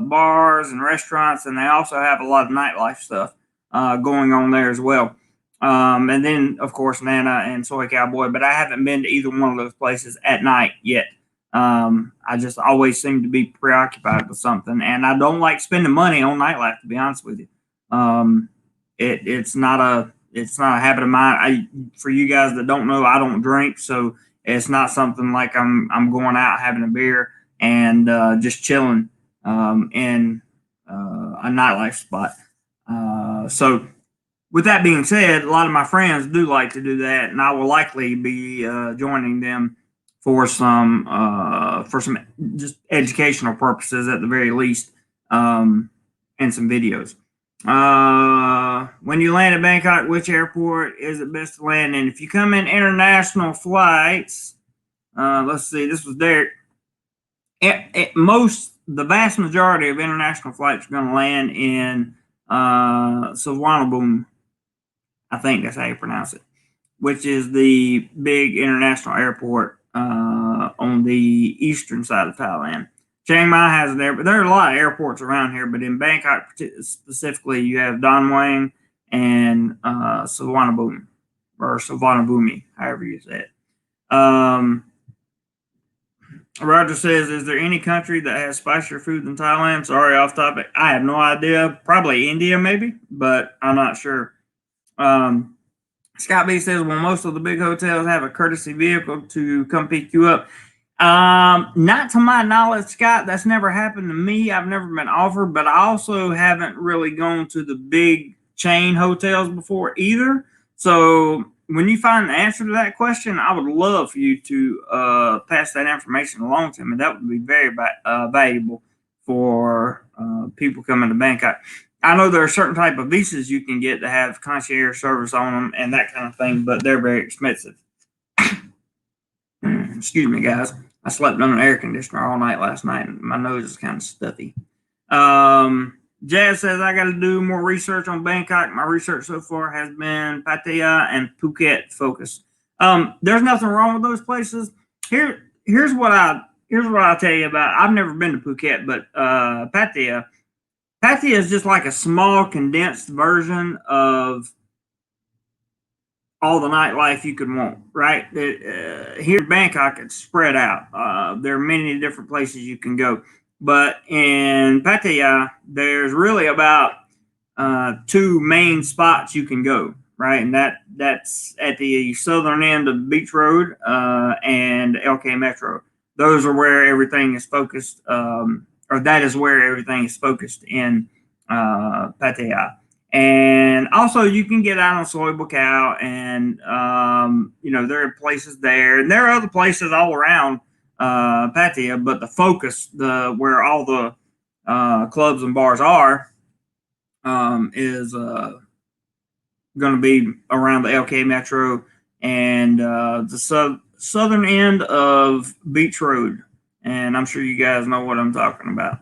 bars and restaurants, and they also have a lot of nightlife stuff going on there as well. And then, of course, Nana and Soy Cowboy, but I haven't been to either one of those places at night yet. I just always seem to be preoccupied with something, and I don't like spending money on nightlife, to be honest with you. It's not a habit of mine. For you guys that don't know, I don't drink, so it's not something like I'm going out having a beer and just chilling in a nightlife spot. So with that being said, a lot of my friends do like to do that, and I will likely be joining them for some just educational purposes at the very least, and some videos. When you land at Bangkok, which airport is it best to land in? If you come in international flights, let's see, this was Derek. The vast majority of international flights are going to land in Suvarnabhumi. I think that's how you pronounce it, which is the big international airport on the eastern side of Thailand. Chiang Mai has it there, but there are a lot of airports around here. But in Bangkok specifically, you have Don Mueang and Suvarnabhumi, or Suvarnabhumi, however you say it. Roger says, is there any country that has spicier food than Thailand? Sorry, off topic. I have no idea. Probably India, maybe, but I'm not sure. Scott B says, well, most of the big hotels have a courtesy vehicle to come pick you up. Not to my knowledge, Scott. That's never happened to me. I've never been offered, but I also haven't really gone to the big chain hotels before either. So when you find the answer to that question, I would love for you to pass that information along to me. That would be very valuable for people coming to Bangkok. I know there are certain type of visas you can get to have concierge service on them and that kind of thing, but they're very expensive. Excuse me, guys. I slept on an air conditioner all night last night, and my nose is kind of stuffy. Jazz says, I got to do more research on Bangkok. My research so far has been Pattaya and Phuket focused. There's nothing wrong with those places. Here's what I'll tell you about. I've never been to Phuket, but Pattaya is just like a small condensed version of all the nightlife you could want, right? Here in Bangkok, it's spread out. There are many different places you can go. But in Pattaya, there's really about 2 main spots you can go, right? And that's at the southern end of Beach Road and LK Metro. Those are where everything is focused, or that is where everything is focused in Pattaya. And also, you can get out on Soy Bukow, and there are places there, and there are other places all around Pattaya. But the focus, where all the clubs and bars are, is going to be around the LK Metro and the southern end of Beach Road. And I'm sure you guys know what I'm talking about.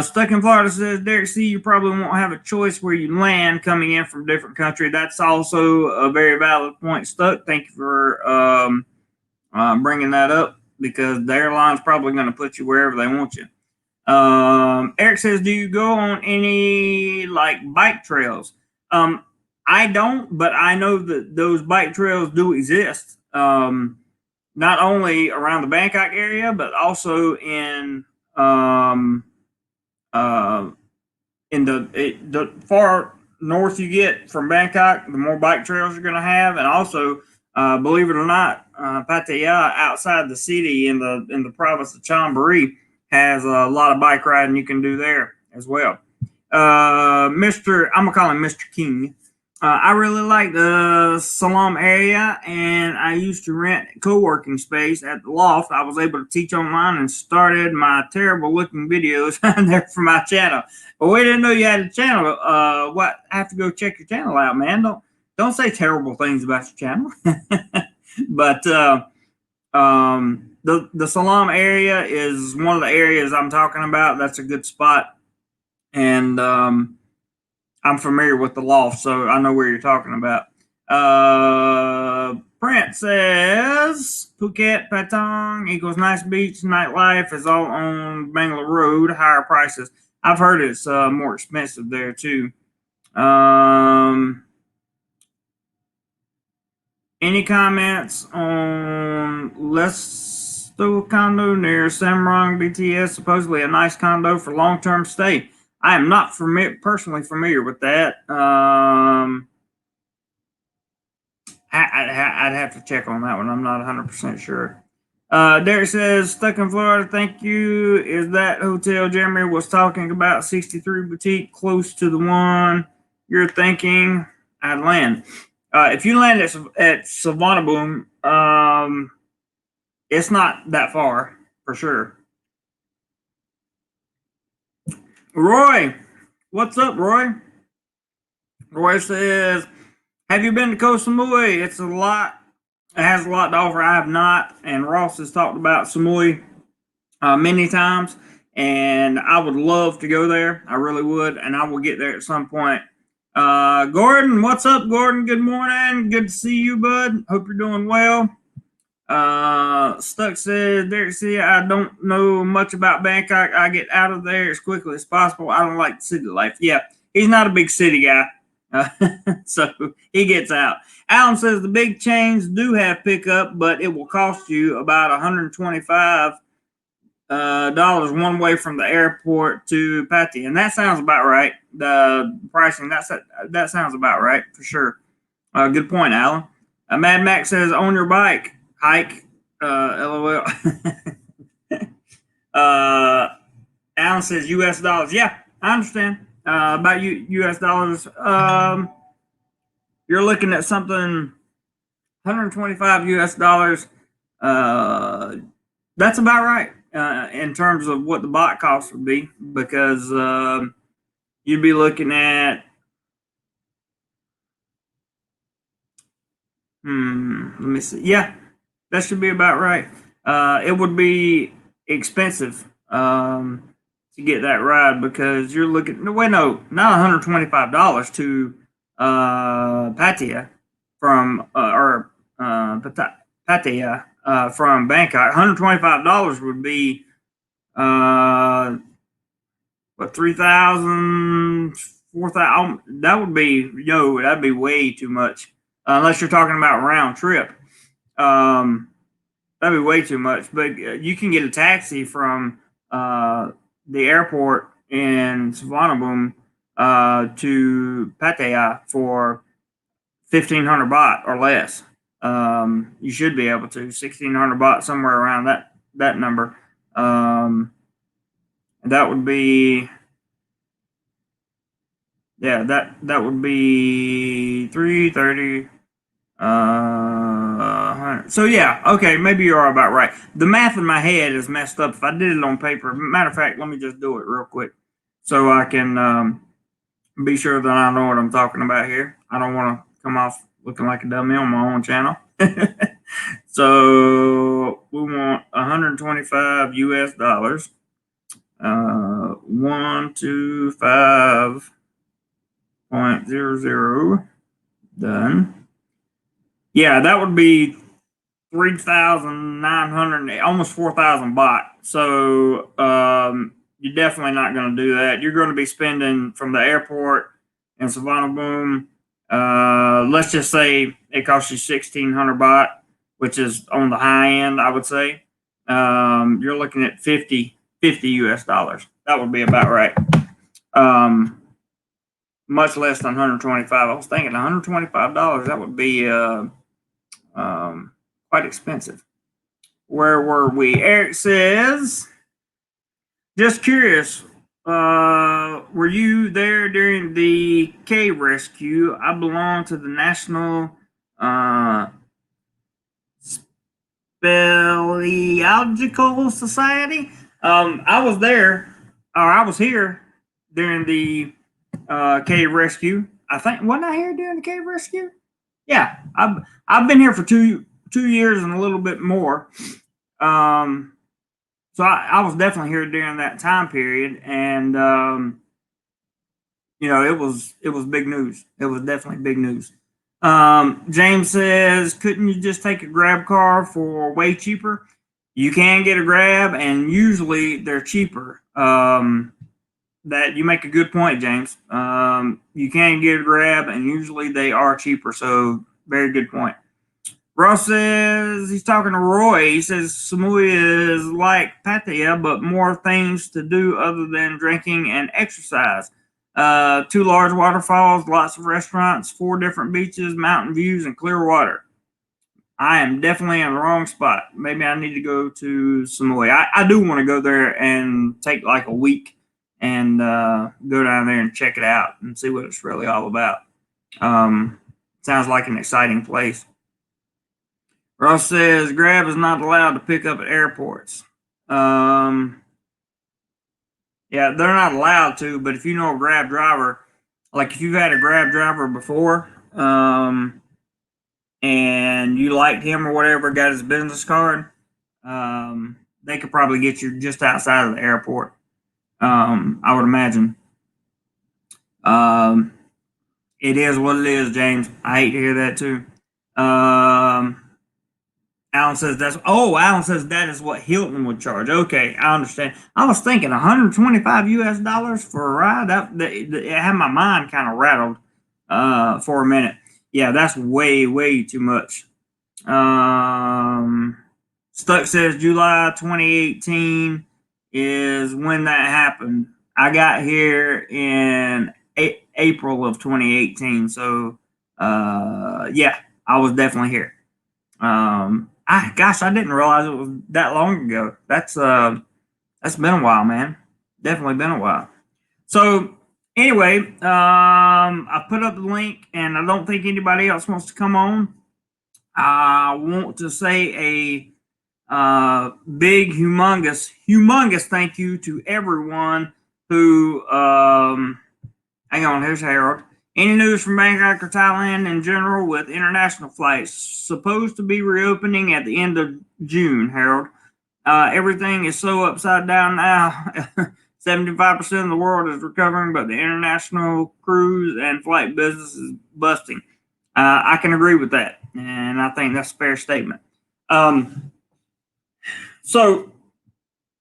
Stuck in Florida says, Derek C., you probably won't have a choice where you land coming in from different country. That's also a very valid point, Stuck. Thank you for bringing that up, because the airline's probably going to put you wherever they want you. Eric says, do you go on any bike trails? I don't, but I know that those bike trails do exist. Not only around the Bangkok area, but also in the far north you get from Bangkok, the more bike trails you're going to have, and also, believe it or not, Pattaya outside the city in the province of Chonburi has a lot of bike riding you can do there as well. I'm gonna call him Mr. King. I really like the Salam area, and I used to rent co-working space at the loft. I was able to teach online and started my terrible looking videos there for my channel. But we didn't know you had a channel. I have to go check your channel out, man. Don't say terrible things about your channel. But the Salam area is one of the areas I'm talking about. That's a good spot, and I'm familiar with the loft, so I know where you're talking about. Brent says Phuket Patong equals nice beach. Nightlife is all on Bangalore Road. Higher prices. I've heard it's more expensive there too. Any comments on Lesto condo near Samrang BTS? Supposedly a nice condo for long-term stay. I am not personally familiar with that. I'd have to check on that one. I'm not 100% sure. Derek says, stuck in Florida, thank you. Is that hotel Jeremy was talking about, 63 Boutique, close to the one you're thinking? I'd land. If you land at Savannah, it's not that far, for sure. Roy, what's up, Roy? Roy says, have you been to Koh Samui? It has a lot to offer. I have not, and Ross has talked about Samui many times, and I would love to go there. I really would, and I will get there at some point. Gordon, what's up, Gordon? Good morning. Good to see you, bud. Hope you're doing well. Stuck says, Derek C., I don't know much about Bangkok. I get out of there as quickly as possible. I don't like the city life. Yeah, he's not a big city guy. So he gets out. Alan says the big chains do have pickup, but it will cost you about $125 one way from the airport to Pattaya, and that sounds about right. The pricing that sounds about right for sure. Good point, Alan. Mad Max says on your bike hike. LOL. Alan says U.S. dollars. Yeah, I understand. About U.S. dollars. You're looking at something 125 U.S. dollars. That's about right in terms of what the bot cost would be, because you'd be looking at let me see. Yeah, that should be about right. It would be expensive to get that ride, because you're looking. No, wait, no, not $125 to Pattaya from Pattaya from Bangkok. $125 would be what, 3,000, 4,000. That would be that'd be way too much, unless you're talking about round trip. That'd be way too much. But you can get a taxi from the airport in Savannah to Pattaya for 1,500 baht or less. You should be able to 1,600 baht, somewhere around that number. That would be Yeah, that would be 330. 100. So yeah, okay, maybe you are about right. The math in my head is messed up. If I did it on paper, matter of fact, let me just do it real quick so I can be sure that I know what I'm talking about here. I don't want to come off looking like a dummy on my own channel. So we want 125 US dollars. 125.00 done. Yeah, that would be 3,900, almost 4,000 baht. So you're definitely not going to do that. You're going to be spending from the airport in Savannah Boom. Let's just say it costs you 1,600 baht, which is on the high end, I would say. You're looking at 50 US dollars. That would be about right. Much less than 125. I was thinking $125. That would be quite expensive. Where were we? Eric says, just curious, were you there during the cave rescue? I belong to the National Speleological Society. I was there, or I was here during the cave rescue. I think, wasn't I here during the cave rescue? Yeah, I've been here for two years and a little bit more. So I was definitely here during that time period, and it was big news. It was definitely big news. James says, couldn't you just take a Grab car for way cheaper? You can get a Grab, and usually they're cheaper. That you make a good point, James. You can get a Grab, and usually they are cheaper. So very good point. Ross says he's talking to Roy. He says Samui is like Pattaya, but more things to do other than drinking and exercise. 2 large waterfalls, lots of restaurants, 4 different beaches, mountain views, and clear water. I am definitely in the wrong spot. Maybe I need to go to Samui. I do want to go there and take like a week and go down there and check it out and see what it's really all about. Sounds like an exciting place. Ross says Grab is not allowed to pick up at airports. Yeah, they're not allowed to, but if you know a Grab driver, like if you've had a Grab driver before, and you liked him or whatever, got his business card, they could probably get you just outside of the airport. I would imagine. It is what it is, James. I hate to hear that too. Alan says Alan says that is what Hilton would charge. Okay, I understand. I was thinking 125 US dollars for a ride. That it had my mind kind of rattled for a minute. Yeah, that's way too much. Stuck says July 2018 is when that happened. I got here in April of 2018. So yeah, I was definitely here. I didn't realize it was that long ago. That's been a while, man. Definitely been a while. So anyway, I put up the link, and I don't think anybody else wants to come on. I want to say a big, humongous thank you to everyone who. Hang on, here's Harold. Any news from Bangkok or Thailand in general with international flights? Supposed to be reopening at the end of June, Harold. Everything is so upside down now. 75% of the world is recovering, but the international cruise and flight business is busting. I can agree with that, and I think that's a fair statement. So,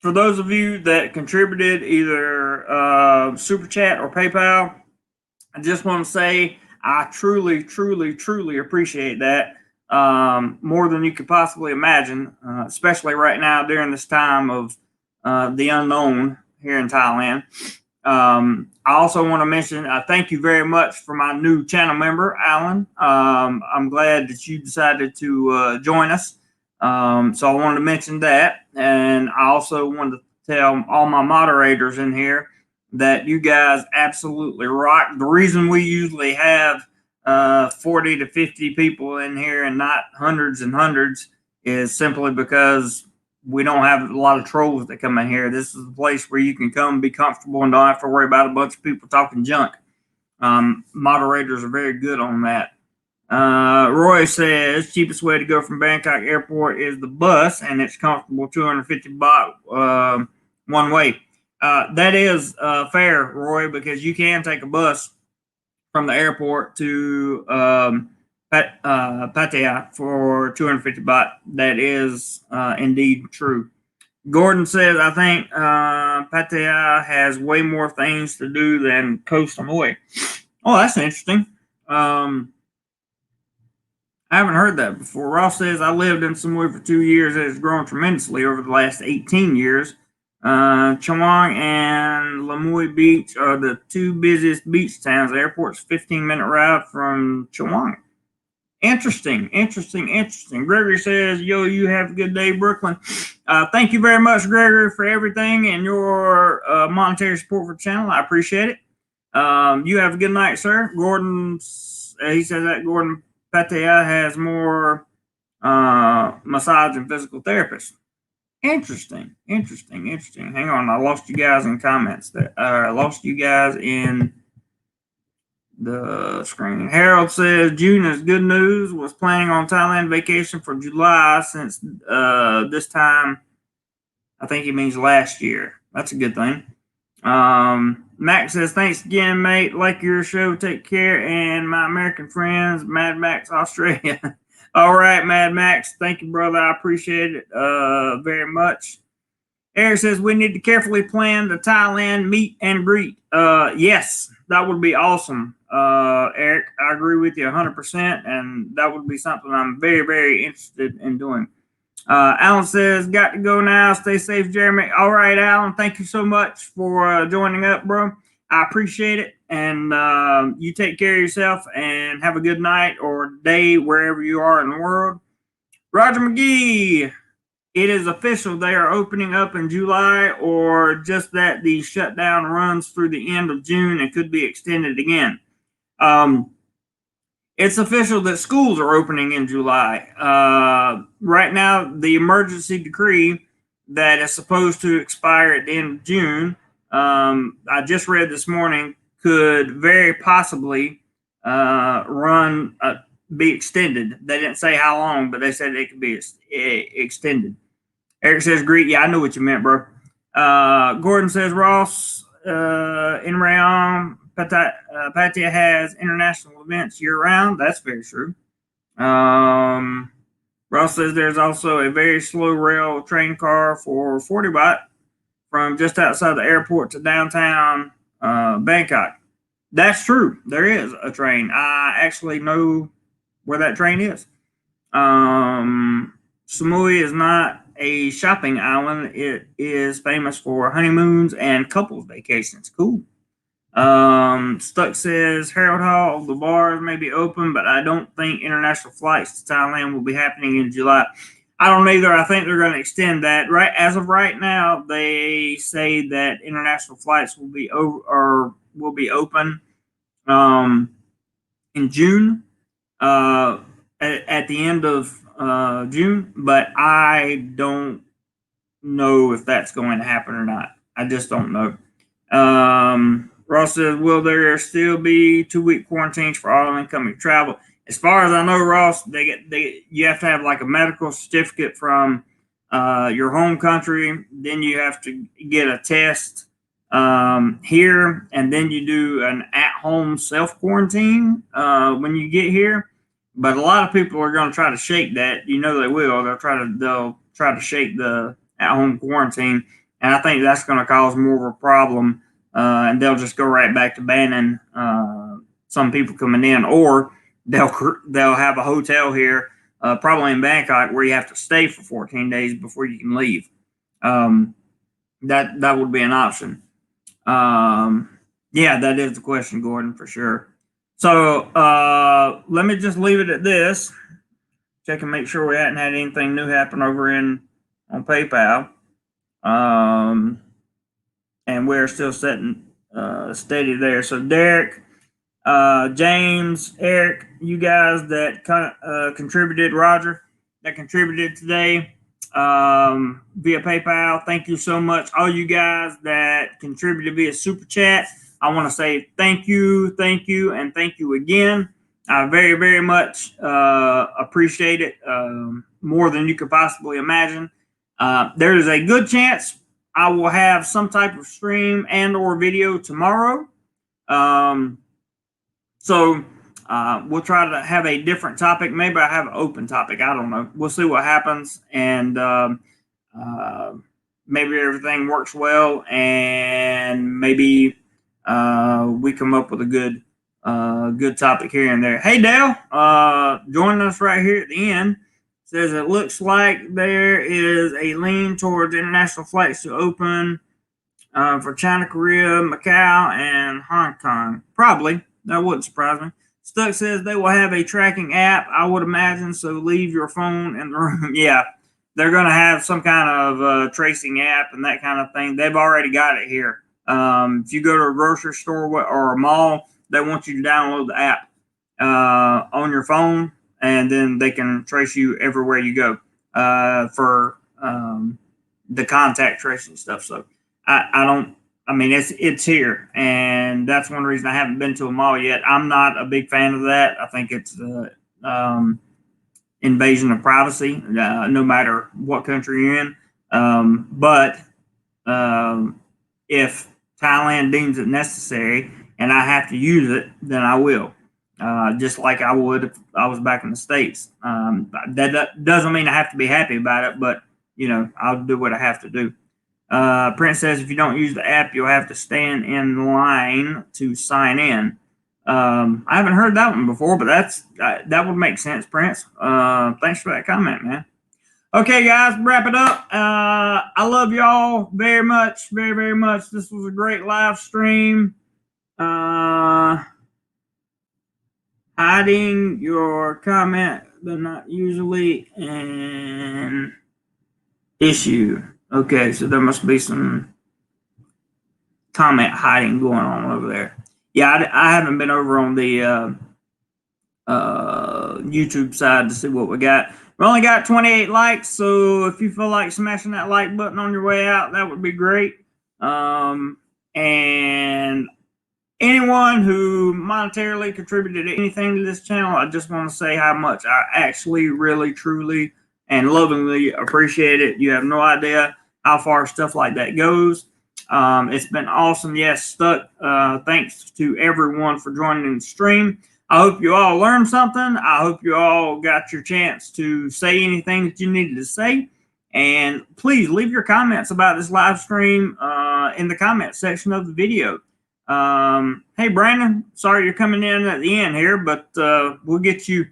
for those of you that contributed either Super Chat or PayPal, I just want to say I truly appreciate that more than you could possibly imagine, especially right now during this time of the unknown here in Thailand. I also want to mention thank you very much for my new channel member, Alan. I'm glad that you decided to join us. So I wanted to mention that, and I also wanted to tell all my moderators in here that you guys absolutely rock. The reason we usually have 40 to 50 people in here and not hundreds and hundreds is simply because we don't have a lot of trolls that come in here. This is a place where you can come be comfortable and don't have to worry about a bunch of people talking junk. Moderators are very good on that. Roy says cheapest way to go from Bangkok Airport is the bus, and it's comfortable, 250 baht one way. That is fair, Roy, because you can take a bus from the airport to Pattaya for 250 baht. That is indeed true. Gordon says, I think Pattaya has way more things to do than Koh Samui. Oh, that's interesting. I haven't heard that before. Ross says, I lived in Samui for 2 years. It has grown tremendously over the last 18 years. Chawang and Lamui Beach are the two busiest beach towns. The airport's 15-minute ride from Chawang. Interesting. Gregory says, yo, you have a good day, Brooklyn. Thank you very much, Gregory, for everything and your monetary support for the channel. I appreciate it. You have a good night, sir. Gordon, he says that Gordon Pattaya has more massage and physical therapists. Interesting. Hang on, I lost you guys in comments. I lost you guys in the screen. Harold says June is good news. Was planning on Thailand vacation for July since this time. I think he means last year. That's a good thing. Max says, thanks again, mate. Like your show. Take care. And my American friends, Mad Max Australia. All right, Mad Max. Thank you, brother. I appreciate it very much. Eric says, we need to carefully plan the Thailand meet and greet. Yes, that would be awesome. Eric, I agree with you 100%. And that would be something I'm very, very interested in doing. Alan says, got to go now. Stay safe, Jeremy. All right, Alan. Thank you so much for joining up, bro. I appreciate it. And you take care of yourself and have a good night or day wherever you are in the world. Roger McGee, it is official. They are opening up in July, or just that the shutdown runs through the end of June and could be extended again. It's official that schools are opening in July. Right now, the emergency decree that is supposed to expire at the end of June, I just read this morning, could very possibly be extended. They didn't say how long, but they said it could be extended. Eric says, great. Yeah, I know what you meant, bro. Gordon says, Ross, in Rayon, Pattaya has international events year-round. That's very true. Ross says there's also a very slow rail train car for 40 baht from just outside the airport to downtown Bangkok. That's true. There is a train. I actually know where that train is. Samui is not a shopping island. It is famous for honeymoons and couples vacations. Cool. Stuck says Harold Hall, the bars may be open, but I don't think international flights to Thailand will be happening in July. I don't either. I think they're going to extend that. Right as of right now, they say that international flights will be open in June, at the end of June, but I don't know if that's going to happen or not. I just don't know. Ross says, will there still be 2-week quarantines for all incoming travel? As far as I know, Ross, you have to have like a medical certificate from your home country. Then you have to get a test here, and then you do an at-home self-quarantine when you get here. But a lot of people are going to try to shake that. You know they will. They'll try to shake the at-home quarantine, and I think that's going to cause more of a problem. And they'll just go right back to banning some people coming in, or they'll have a hotel here, probably in Bangkok, where you have to stay for 14 days before you can leave. That would be an option. Yeah, that is the question, Gordon, for sure. So let me just leave it at this. Check and make sure we hadn't had anything new happen over on PayPal. And we're still setting steady there. So Derek, James, Eric, you guys that contributed, Roger, that contributed today via PayPal. Thank you so much. All you guys that contributed via Super Chat, I want to say thank you, and thank you again. I very, very much appreciate it, more than you could possibly imagine. There is a good chance I will have some type of stream and or video tomorrow. So we'll try to have a different topic. Maybe I have an open topic. I don't know. We'll see what happens. And maybe everything works well. And maybe we come up with a good topic here and there. Hey, Dale, joining us right here at the end. Says it looks like there is a lean towards international flights to open for China, Korea, Macau, and Hong Kong. Probably. That wouldn't surprise me. Stuck says they will have a tracking app, I would imagine, so leave your phone in the room. Yeah, they're going to have some kind of tracing app and that kind of thing. They've already got it here. If you go to a grocery store or a mall, they want you to download the app on your phone, and then they can trace you everywhere you go for the contact tracing stuff. So I mean, it's here, and that's one reason I haven't been to a mall yet. I'm not a big fan of that. I think it's invasion of privacy, no matter what country you're in. But if Thailand deems it necessary and I have to use it, then I will, just like I would if I was back in the States. That doesn't mean I have to be happy about it, but, I'll do what I have to do. Prince says if you don't use the app, you'll have to stand in line to sign in. I haven't heard that one before, but that would make sense, Prince. Thanks for that comment, man. Okay, guys, wrap it up. I love y'all very much, very, very much. This was a great live stream. Hiding your comment, but not usually an issue. Okay, so there must be some comment hiding going on over there. Yeah, I haven't been over on the YouTube side to see what we got. We only got 28 likes, so if you feel like smashing that like button on your way out, that would be great. And anyone who monetarily contributed anything to this channel, I just want to say how much I actually, really, truly, and lovingly appreciate it. You have no idea how far stuff like that goes. It's been awesome. Yes, Stuck. Thanks to everyone for joining the stream. I hope you all learned something. I hope you all got your chance to say anything that you needed to say. And please leave your comments about this live stream in the comment section of the video. Hey, Brandon, sorry you're coming in at the end here, but we'll get you.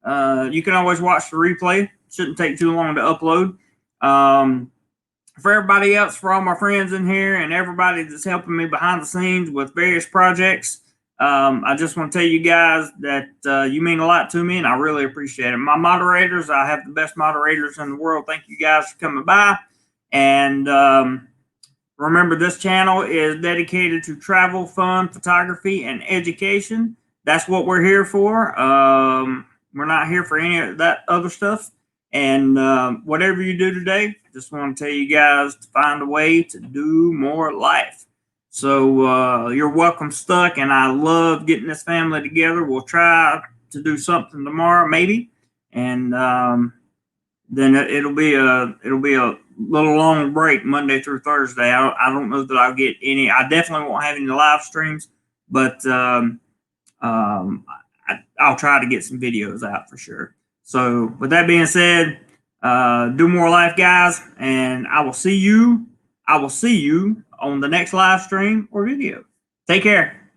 You can always watch the replay. Shouldn't take too long to upload. For everybody else, for all my friends in here and everybody that's helping me behind the scenes with various projects, I just want to tell you guys that you mean a lot to me, and I really appreciate it. My moderators, I have the best moderators in the world. Thank you guys for coming by. And remember, this channel is dedicated to travel, fun, photography, and education. That's what we're here for. We're not here for any of that other stuff. And whatever you do today, just want to tell you guys to find a way to do more life. So you're welcome, Stuck, and I love getting this family together. We'll try to do something tomorrow, maybe, and then it'll be a little long break Monday through Thursday. I don't know that I'll get any. I definitely won't have any live streams, but I'll try to get some videos out for sure. So with that being said, do more life, guys, and I will see you on the next live stream or video. Take care.